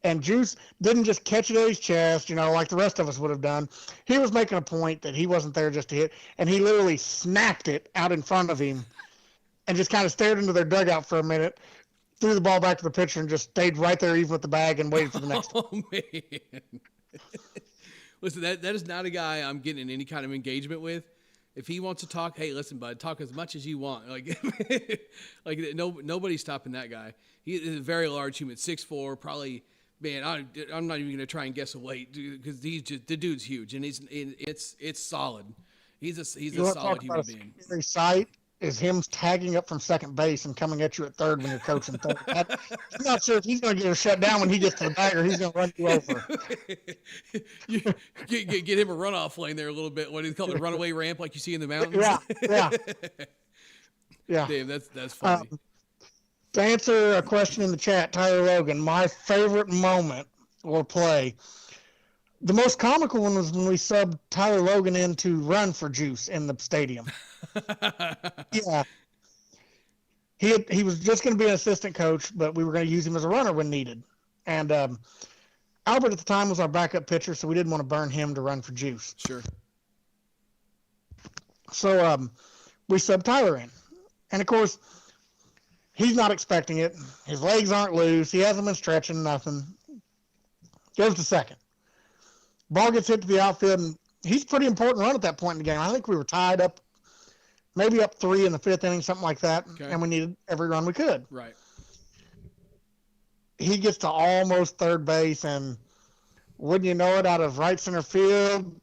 And Juice didn't just catch it at his chest, like the rest of us would have done. He was making a point that he wasn't there just to hit, and he literally snapped it out in front of him and just kind of stared into their dugout for a minute, threw the ball back to the pitcher, and just stayed right there even with the bag and waited for the next one. Oh, man. Listen, that is not a guy I'm getting in any kind of engagement with. If he wants to talk, hey, listen, bud, talk as much as you want. Like, nobody's stopping that guy. He is a very large human, 6'4", probably. Man, I'm not even gonna try and guess a weight because the dude's huge and it's solid. He's a solid human being. Scary sight is him tagging up from second base and coming at you at third when you're coaching third. I'm not sure if he's going to get a shut down when he gets to the bag or he's going to run you over. Get him a runoff lane there a little bit. What do you call it? The runaway ramp like you see in the mountains? Yeah. Damn, that's funny. To answer a question in the chat, Tyler Logan, my favorite moment or play, the most comical one was when we subbed Tyler Logan in to run for Juice in the stadium. Yeah. He was just going to be an assistant coach, but we were going to use him as a runner when needed. And Albert at the time was our backup pitcher, so we didn't want to burn him to run for Juice. Sure. So we subbed Tyler in. And, of course, he's not expecting it. His legs aren't loose. He hasn't been stretching, nothing. Goes to second. Ball gets hit to the outfield, and he's a pretty important run at that point in the game. I think we were tied up, maybe up 3 in the 5th inning, something like that, and we needed every run we could. Right. He gets to almost third base, and wouldn't you know it, out of right center field,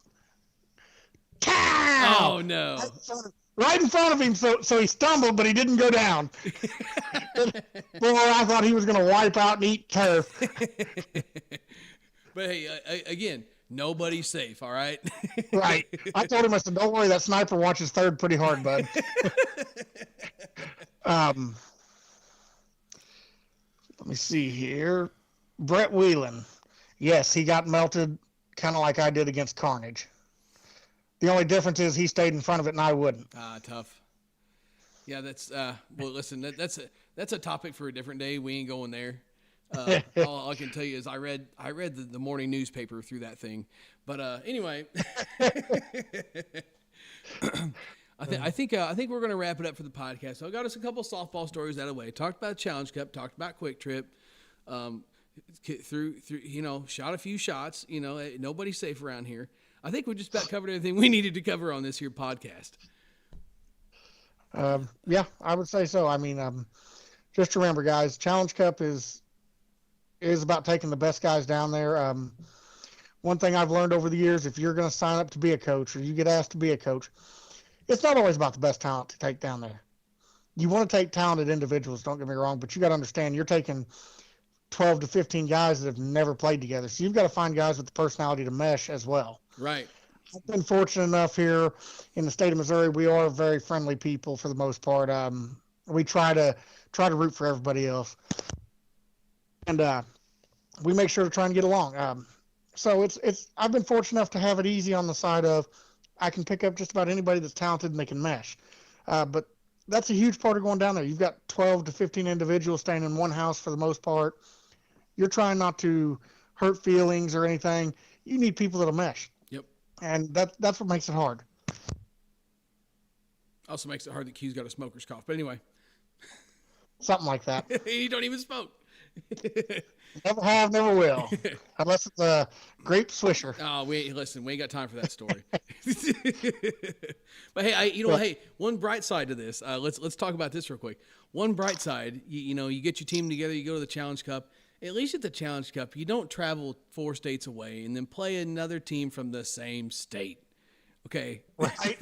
oh, no. Right in front of him, so he stumbled, but he didn't go down. Boy, I thought he was going to wipe out and eat turf. But, hey, again, nobody's safe, all right? Right. I told him, I said, don't worry, that sniper watches third pretty hard, bud. Let me see here. Brett Whelan. Yes, he got melted kind of like I did against Carnage. The only difference is he stayed in front of it and I wouldn't. Tough. Yeah, that's well. Listen, that's a topic for a different day. We ain't going there. All I can tell you is I read the morning newspaper through that thing. But anyway, I think we're going to wrap it up for the podcast. So I got us a couple softball stories out of the way. Talked about Challenge Cup. Talked about Quick Trip. Through shot a few shots. Nobody's safe around here. I think we just about covered everything we needed to cover on this here podcast. Yeah, I would say so. I mean, just remember, guys, Challenge Cup is about taking the best guys down there. One thing I've learned over the years, if you're going to sign up to be a coach or you get asked to be a coach, it's not always about the best talent to take down there. You want to take talented individuals, don't get me wrong, but you got to understand you're taking 12 to 15 guys that have never played together. So you've got to find guys with the personality to mesh as well. Right. I've been fortunate enough here in the state of Missouri. We are very friendly people for the most part. We try to root for everybody else, and we make sure to try and get along. So it's I've been fortunate enough to have it easy on the side of I can pick up just about anybody that's talented and they can mesh. But that's a huge part of going down there. You've got 12 to 15 individuals staying in one house for the most part. You're trying not to hurt feelings or anything. You need people that'll mesh. Yep. And that's what makes it hard. Also makes it hard that Q's got a smoker's cough. But anyway. Something like that. You don't even smoke. Never have, never will. Unless it's a grape swisher. Oh, we ain't got time for that story. But hey, one bright side to this. Let's talk about this real quick. One bright side, you get your team together, you go to the Challenge Cup. At least at the Challenge Cup, you don't travel 4 states away and then play another team from the same state. Okay. Right.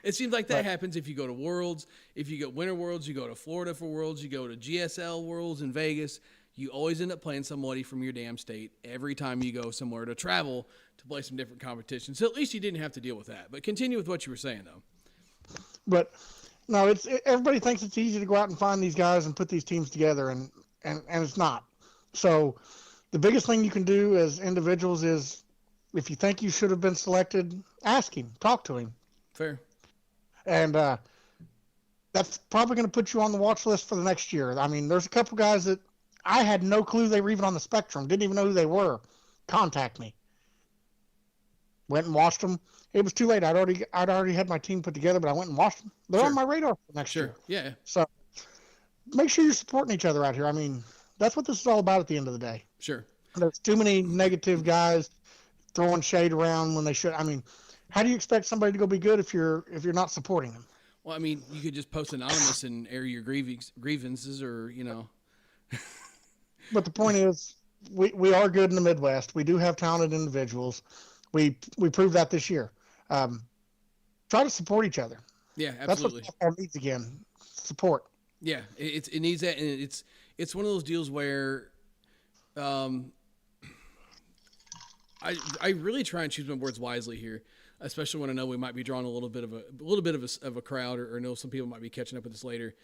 It seems like that happens if you go to Worlds. If you go Winter Worlds, you go to Florida for Worlds, you go to GSL Worlds in Vegas. You always end up playing somebody from your damn state every time you go somewhere to travel to play some different competitions. So at least you didn't have to deal with that. But continue with what you were saying, though. But no, everybody thinks it's easy to go out and find these guys and put these teams together, and it's not. So the biggest thing you can do as individuals is if you think you should have been selected, ask him, talk to him. Fair. And that's probably going to put you on the watch list for the next year. I mean, there's a couple guys that I had no clue they were even on the spectrum, didn't even know who they were. Contact me. Went and watched them. It was too late. I'd already had my team put together, but I went and watched them. They're on Sure. my radar for next Sure. year. Yeah. So make sure you're supporting each other out here. I mean, that's what this is all about at the end of the day. Sure. There's too many negative guys throwing shade around when they should. I mean, how do you expect somebody to go be good if you're not supporting them? Well, I mean, you could just post anonymous and air your grievances, or But the point is, we are good in the Midwest. We do have talented individuals. We proved that this year. Try to support each other. Yeah, That's what absolutely. football needs again. Support. Yeah, it needs that, and it's one of those deals where, I really try and choose my words wisely here, especially when I know we might be drawing a little bit of a crowd, or know some people might be catching up with us later.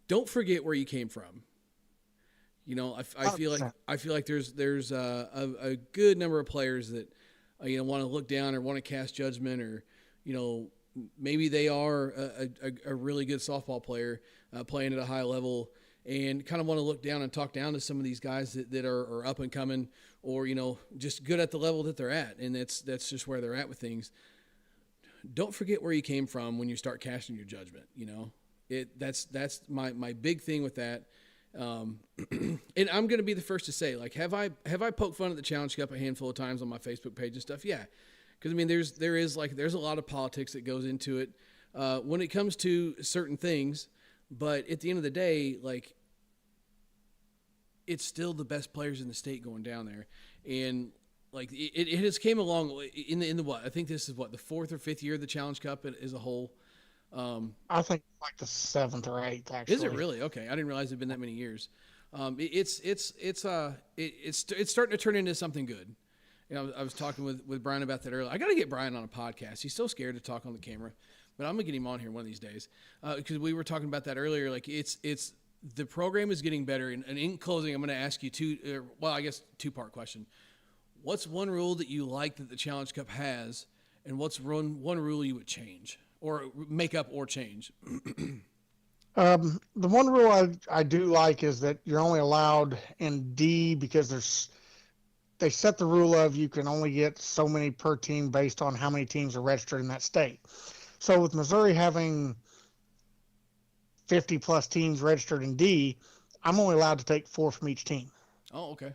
Don't forget where you came from. I feel like there's a good number of players that want to look down or want to cast judgment, or maybe they are a really good softball player playing at a high level, and kind of want to look down and talk down to some of these guys that are up and coming, or just good at the level that they're at, and that's just where they're at with things. Don't forget where you came from when you start casting your judgment. That's my big thing with that. And I'm going to be the first to say, like, have I poked fun at the Challenge Cup a handful of times on my Facebook page and stuff? Yeah. Because I mean, there's a lot of politics that goes into it when it comes to certain things, but at the end of the day, like, it's still the best players in the state going down there, and like it has came along in the what, I think this is the fourth or fifth year of the Challenge Cup as a whole. I think like the 7th or 8th, actually. Is it really? Okay, I didn't realize it'd been that many years. It's starting to turn into something good. I was talking with Brian about that earlier. I got to get Brian on a podcast. He's so scared to talk on the camera, but I'm gonna get him on here one of these days because we were talking about that earlier. Like, it's the program is getting better. And in closing, I'm going to ask you two-part question. What's one rule that you like that the Challenge Cup has, and what's one rule you would change or make up or change? The one rule I do like is that you're only allowed in D, because they set the rule of you can only get so many per team based on how many teams are registered in that state. So with Missouri having 50 plus teams registered in D, I'm only allowed to take 4 from each team. Oh, okay.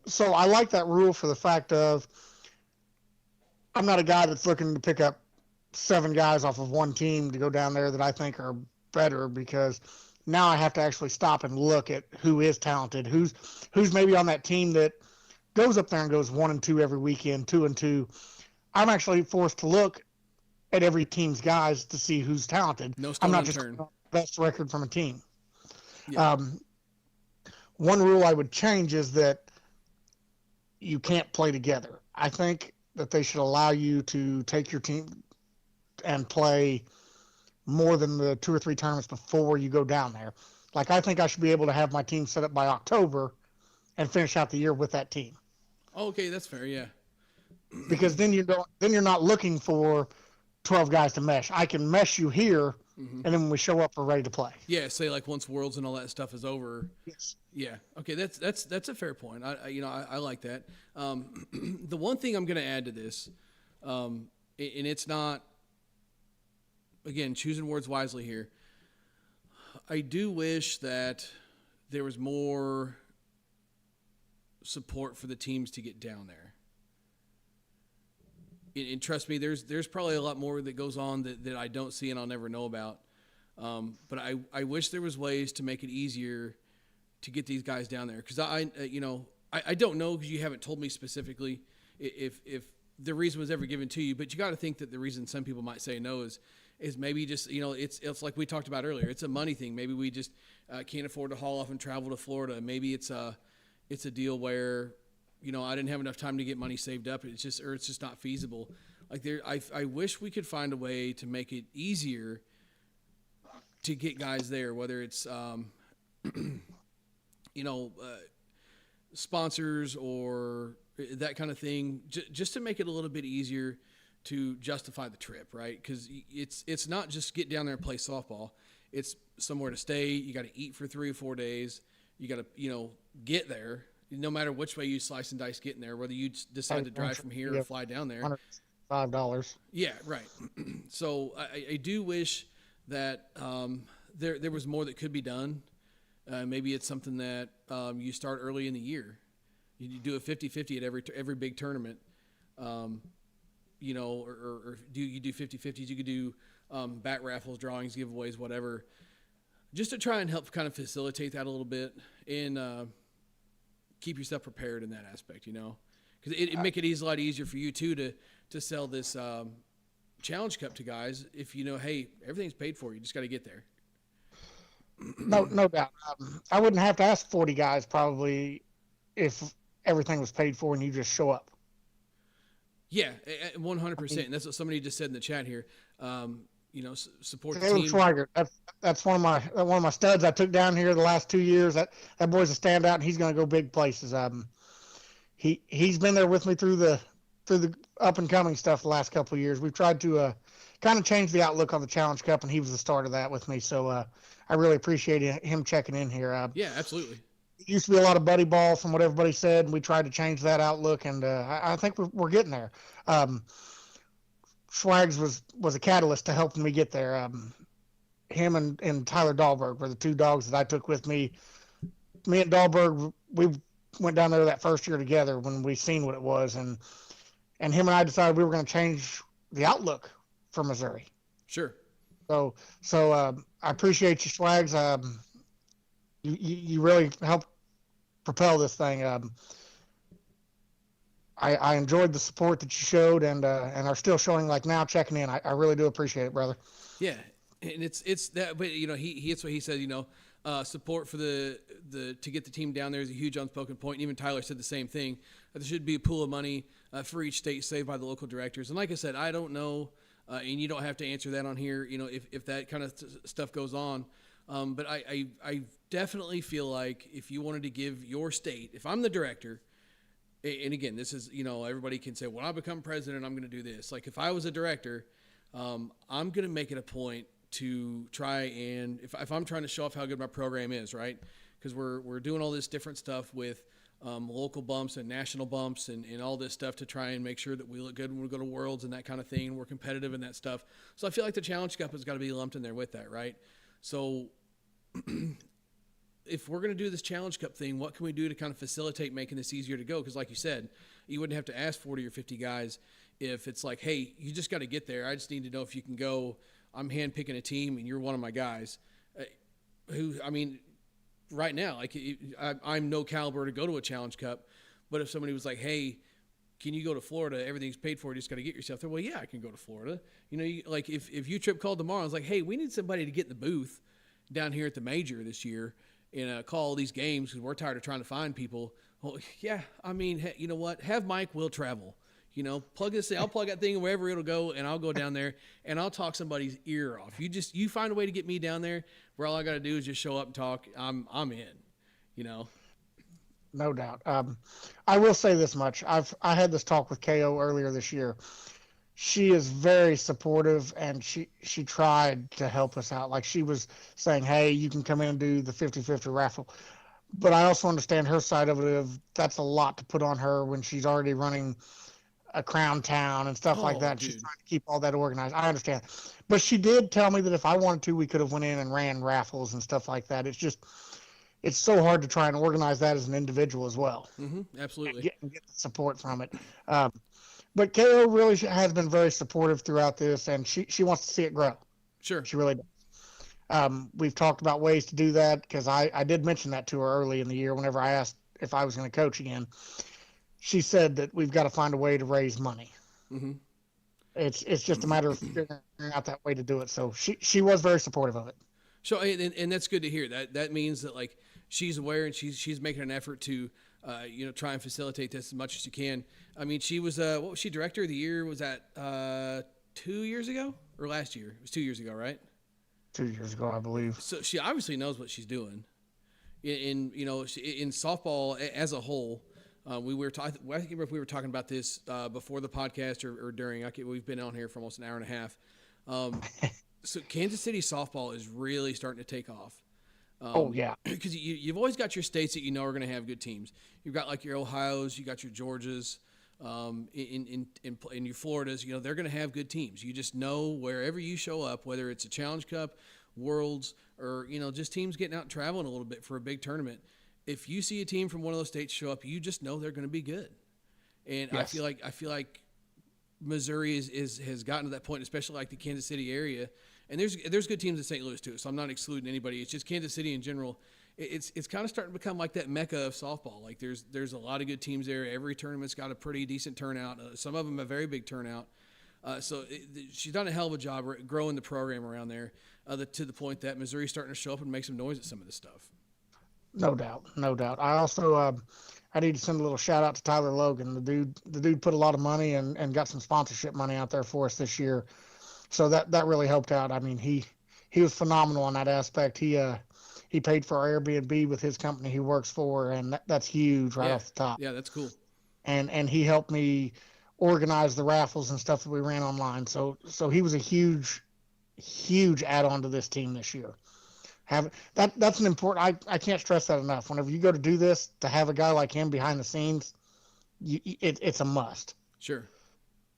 So I like that rule for the fact of I'm not a guy that's looking to pick up 7 guys off of one team to go down there that I think are better, because now I have to actually stop and look at who is talented, who's maybe on that team that goes up there and goes 1-2 every weekend, 2-2. I'm actually forced to look at every team's guys to see who's talented. No stone I'm not unturned. just best record from a team. Yeah. One rule I would change is that you can't play together. I think that they should allow you to take your team and play more than the 2 or 3 tournaments before you go down there. Like, I think I should be able to have my team set up by October and finish out the year with that team. Oh, okay, that's fair. Yeah. Because then you're not looking for 12 guys to mesh. I can mesh you here, and then when we show up, we're ready to play. Yeah, say like once Worlds and all that stuff is over. Yes. Yeah. Okay, that's a fair point. I like that. The one thing I'm going to add to this, and it's not, again, choosing words wisely here. I do wish that there was more support for the teams to get down there. And trust me, there's probably a lot more that goes on that I don't see and I'll never know about. But I wish there was ways to make it easier to get these guys down there, because I don't know, because you haven't told me specifically if the reason was ever given to you. But you got to think that the reason some people might say no is maybe just it's like we talked about earlier. It's a money thing. Maybe we just can't afford to haul off and travel to Florida. Maybe it's a deal where I didn't have enough time to get money saved up. It's just not feasible. Like, I wish we could find a way to make it easier to get guys there, whether it's sponsors or that kind of thing, just to make it a little bit easier to justify the trip, right? Because it's not just get down there and play softball. It's somewhere to stay. You got to eat for 3 or 4 days. You got to get there, no matter which way you slice and dice getting there, whether you decide to drive from here or fly down there. $105. Yeah, right. So I do wish that there was more that could be done. Maybe it's something that you start early in the year. You do a 50-50 at every big tournament. You know, or do you do 50-50s? You could do bat raffles, drawings, giveaways, whatever, just to try and help kind of facilitate that a little bit and keep yourself prepared in that aspect, you know, because it make it a lot easier for you too to sell this Challenge Cup to guys if you know, hey, everything's paid for. You just got to get there. No doubt. I wouldn't have to ask 40 guys probably if everything was paid for and you just show up. Yeah, 100%. And that's what somebody just said in the chat here. You know, support the Caleb team. Schweigert, that's one of my studs I took down here the last 2 years. That boy's a standout, and he's going to go big places. He's been there with me through the up and coming stuff the last couple of years. We've tried to kind of change the outlook on the Challenge Cup, and he was the start of that with me. So I really appreciate him checking in here. Yeah, absolutely. It used to be a lot of buddy ball from what everybody said, and we tried to change that outlook, and I think we're getting there. Schwags was a catalyst to helping me get there. Him and Tyler Dahlberg were the two dogs that I took with me. Me and Dahlberg, we went down there that first year together when we seen what it was, and him and I decided we were going to change the outlook for Missouri. Sure. So I appreciate you, Schwags. You really helped propel this thing. I enjoyed the support that you showed and are still showing like now checking in. I really do appreciate it, brother. Yeah. And it's that, but you know, it's what he said, you know, support for the to get the team down there is a huge unspoken point. And even Tyler said the same thing. There should be a pool of money for each state saved by the local directors. And like I said, I don't know, and you don't have to answer that on here, you know, if that kind of stuff goes on. But I definitely feel like if you wanted to give your state, if I'm the director, and again, this is, you know, everybody can say, when I become president, I'm going to do this. Like if I was a director, I'm going to make it a point to try and if I'm trying to show off how good my program is, right? Because we're doing all this different stuff with local bumps and national bumps and all this stuff to try and make sure that we look good when we go to Worlds and that kind of thing. And we're competitive in that stuff. So I feel like the Challenge Cup has got to be lumped in there with that, right? So if we're going to do this Challenge Cup thing, what can we do to kind of facilitate making this easier to go? Because like you said, you wouldn't have to ask 40 or 50 guys if it's like, hey, you just got to get there. I just need to know if you can go. I'm handpicking a team and you're one of my guys. Right now, like I'm no caliber to go to a Challenge Cup, but if somebody was like, hey, can you go to Florida? Everything's paid for. You just got to get yourself there. Well, yeah, I can go to Florida. You know, like if U-Trip called tomorrow, I was like, hey, we need somebody to get in the booth down here at the major this year and call all these games because we're tired of trying to find people. Well, yeah, I mean, you know what? Have Mike will travel. You know, I'll plug that thing wherever it'll go, and I'll go down there and I'll talk somebody's ear off. You find a way to get me down there where all I got to do is just show up and talk. I'm in. You know. No doubt. I will say this much. I had this talk with KO earlier this year. She is very supportive, and she tried to help us out. Like she was saying, hey, you can come in and do the 50-50 raffle. But I also understand her side of it. That's a lot to put on her when she's already running a Crown Town and stuff like that. Dude. She's trying to keep all that organized. I understand. But she did tell me that if I wanted to, we could have went in and ran raffles and stuff like that. It's so hard to try and organize that as an individual as well. Mm-hmm, absolutely. And get the support from it. But KO really has been very supportive throughout this, and she wants to see it grow. Sure. She really does. We've talked about ways to do that because I did mention that to her early in the year whenever I asked if I was going to coach again. She said that we've got to find a way to raise money. Mm-hmm. It's just a matter of figuring out that way to do it. So she was very supportive of it. So and that's good to hear. That means that like she's aware and she's making an effort to try and facilitate this as much as she can. I mean, she was what was she, director of the year? Was that 2 years ago or last year? It was 2 years ago, right? 2 years ago, I believe. So she obviously knows what she's doing. In softball as a whole. I think if we were talking about this before the podcast or during. We've been on here for almost an hour and a half. So Kansas City softball is really starting to take off. Oh yeah. Because you've always got your states that you know are going to have good teams. You've got like your Ohio's, you got your Georgias, in your Floridas. You know they're going to have good teams. You just know wherever you show up, whether it's a Challenge Cup, Worlds, or just teams getting out and traveling a little bit for a big tournament. If you see a team from one of those states show up, you just know they're going to be good. And yes. I feel like Missouri has gotten to that point, especially like the Kansas City area. And there's good teams in St. Louis too, so I'm not excluding anybody. It's just Kansas City in general. It's kind of starting to become like that mecca of softball. Like there's a lot of good teams there. Every tournament's got a pretty decent turnout. Some of them a very big turnout. She's done a hell of a job growing the program around there to the point that Missouri's starting to show up and make some noise at some of this stuff. No doubt. I also I need to send a little shout out to Tyler Logan. The dude put a lot of money and got some sponsorship money out there for us this year. So that really helped out. I mean, he was phenomenal on that aspect. He paid for our Airbnb with his company he works for, and that's huge off the top. Yeah, that's cool. And he helped me organize the raffles and stuff that we ran online. So he was a huge add-on to this team this year. That's an important. I can't stress that enough. Whenever you go to do this, to have a guy like him behind the scenes, it's a must. Sure.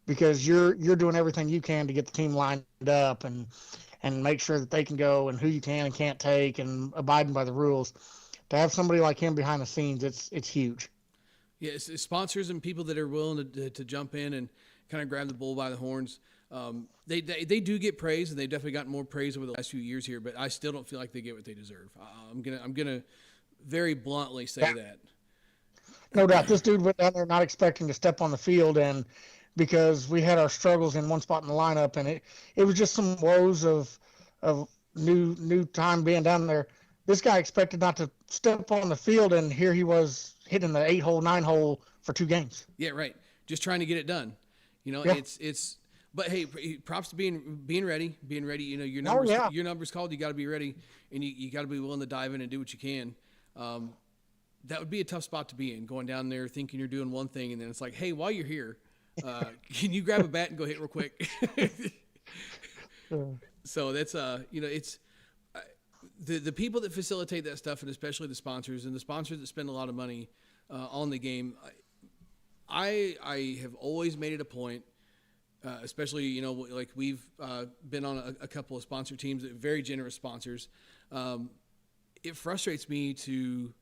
Because you're doing everything you can to get the team lined up and make sure that they can go and who you can and can't take and abiding by the rules. To have somebody like him behind the scenes, it's huge. Yeah, it's sponsors and people that are willing to jump in and kind of grab the bull by the horns. They do get praise, and they've definitely gotten more praise over the last few years here. But I still don't feel like they get what they deserve. I'm gonna very bluntly say that. No doubt, this dude went down there not expecting to step on the field, and because we had our struggles in one spot in the lineup, and it was just some woes of new time being down there. This guy expected not to step on the field, and here he was hitting the 8-hole, 9-hole for 2 games. Yeah, right. Just trying to get it done. Yeah. It's. But hey, props to being ready. Your number's called. You got to be ready, and you got to be willing to dive in and do what you can. That would be a tough spot to be in, going down there thinking you're doing one thing, and then it's like, hey, while you're here, can you grab a bat and go hit real quick? So that's it's the people that facilitate that stuff, and especially the sponsors that spend a lot of money on the game. I have always made it a point, especially like we've been on a couple of sponsor teams, very generous sponsors. It frustrates me to,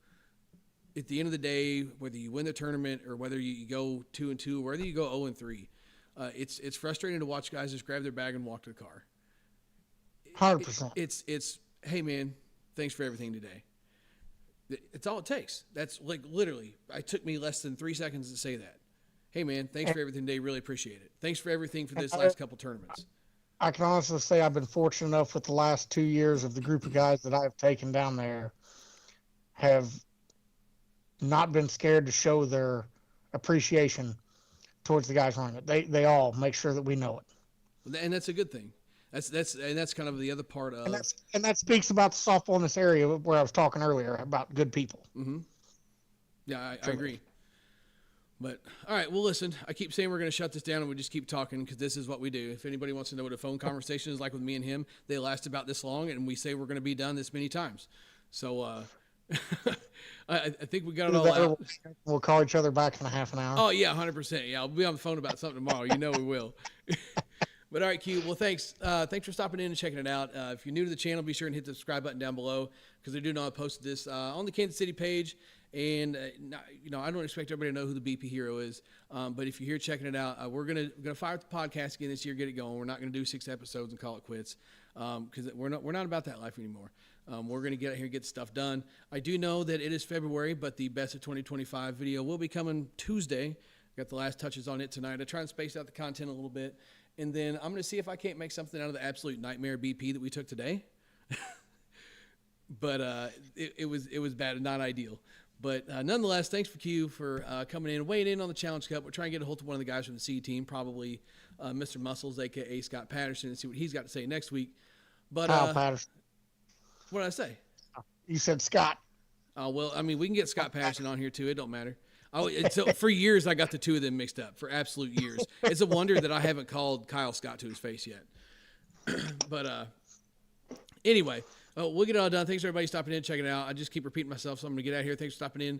at the end of the day, whether you win the tournament or whether you go 2-2, or whether you go 0-3, it's frustrating to watch guys just grab their bag and walk to the car. 100%. It's hey man, thanks for everything today. It's all it takes. That's like literally, it took me less than 3 seconds to say that. Hey man, thanks for everything today. Really appreciate it. Thanks for everything for this last couple tournaments. I can honestly say I've been fortunate enough with the last 2 years of the group of guys that I've taken down there have not been scared to show their appreciation towards the guys running it. They all make sure that we know it. And that's a good thing. That's kind of the other part of and that speaks about the softball in this area where I was talking earlier about good people. Mm-hmm. Yeah, I agree. But all right, well, listen. I keep saying we're going to shut this down, and we just keep talking because this is what we do. If anybody wants to know what a phone conversation is like with me and him, they last about this long, and we say we're going to be done this many times. So I think we got it all out. We'll call each other back in a half an hour. Oh yeah, 100%. Yeah, I'll be on the phone about something tomorrow. You know we will. But all right, Q. Well, thanks. Thanks for stopping in and checking it out. If you're new to the channel, be sure and hit the subscribe button down below because I do know I posted this on the Kansas City page. And I don't expect everybody to know who the BP hero is. But if you're here checking it out, we're gonna fire up the podcast again this year, get it going. We're not gonna do 6 episodes and call it quits because we're not about that life anymore. We're gonna get out here and get stuff done. I do know that it is February, but the best of 2025 video will be coming Tuesday. Got the last touches on it tonight. I try and space out the content a little bit. And then I'm going to see if I can't make something out of the absolute nightmare BP that we took today. But it was bad, not ideal. But nonetheless, thanks for Q for coming in and weighing in on the Challenge Cup. We're trying to get a hold of one of the guys from the C team, probably Mr. Muscles, a.k.a. Scott Patterson, and see what he's got to say next week. But Patterson. What did I say? You said Scott. Oh, well, I mean, we can get Scott Patterson on here, too. It don't matter. So for years, I got the two of them mixed up, for absolute years. It's a wonder that I haven't called Kyle Scott to his face yet. But anyway, We'll get it all done. Thanks for everybody stopping in, checking it out. I just keep repeating myself, so I'm going to get out of here. Thanks for stopping in.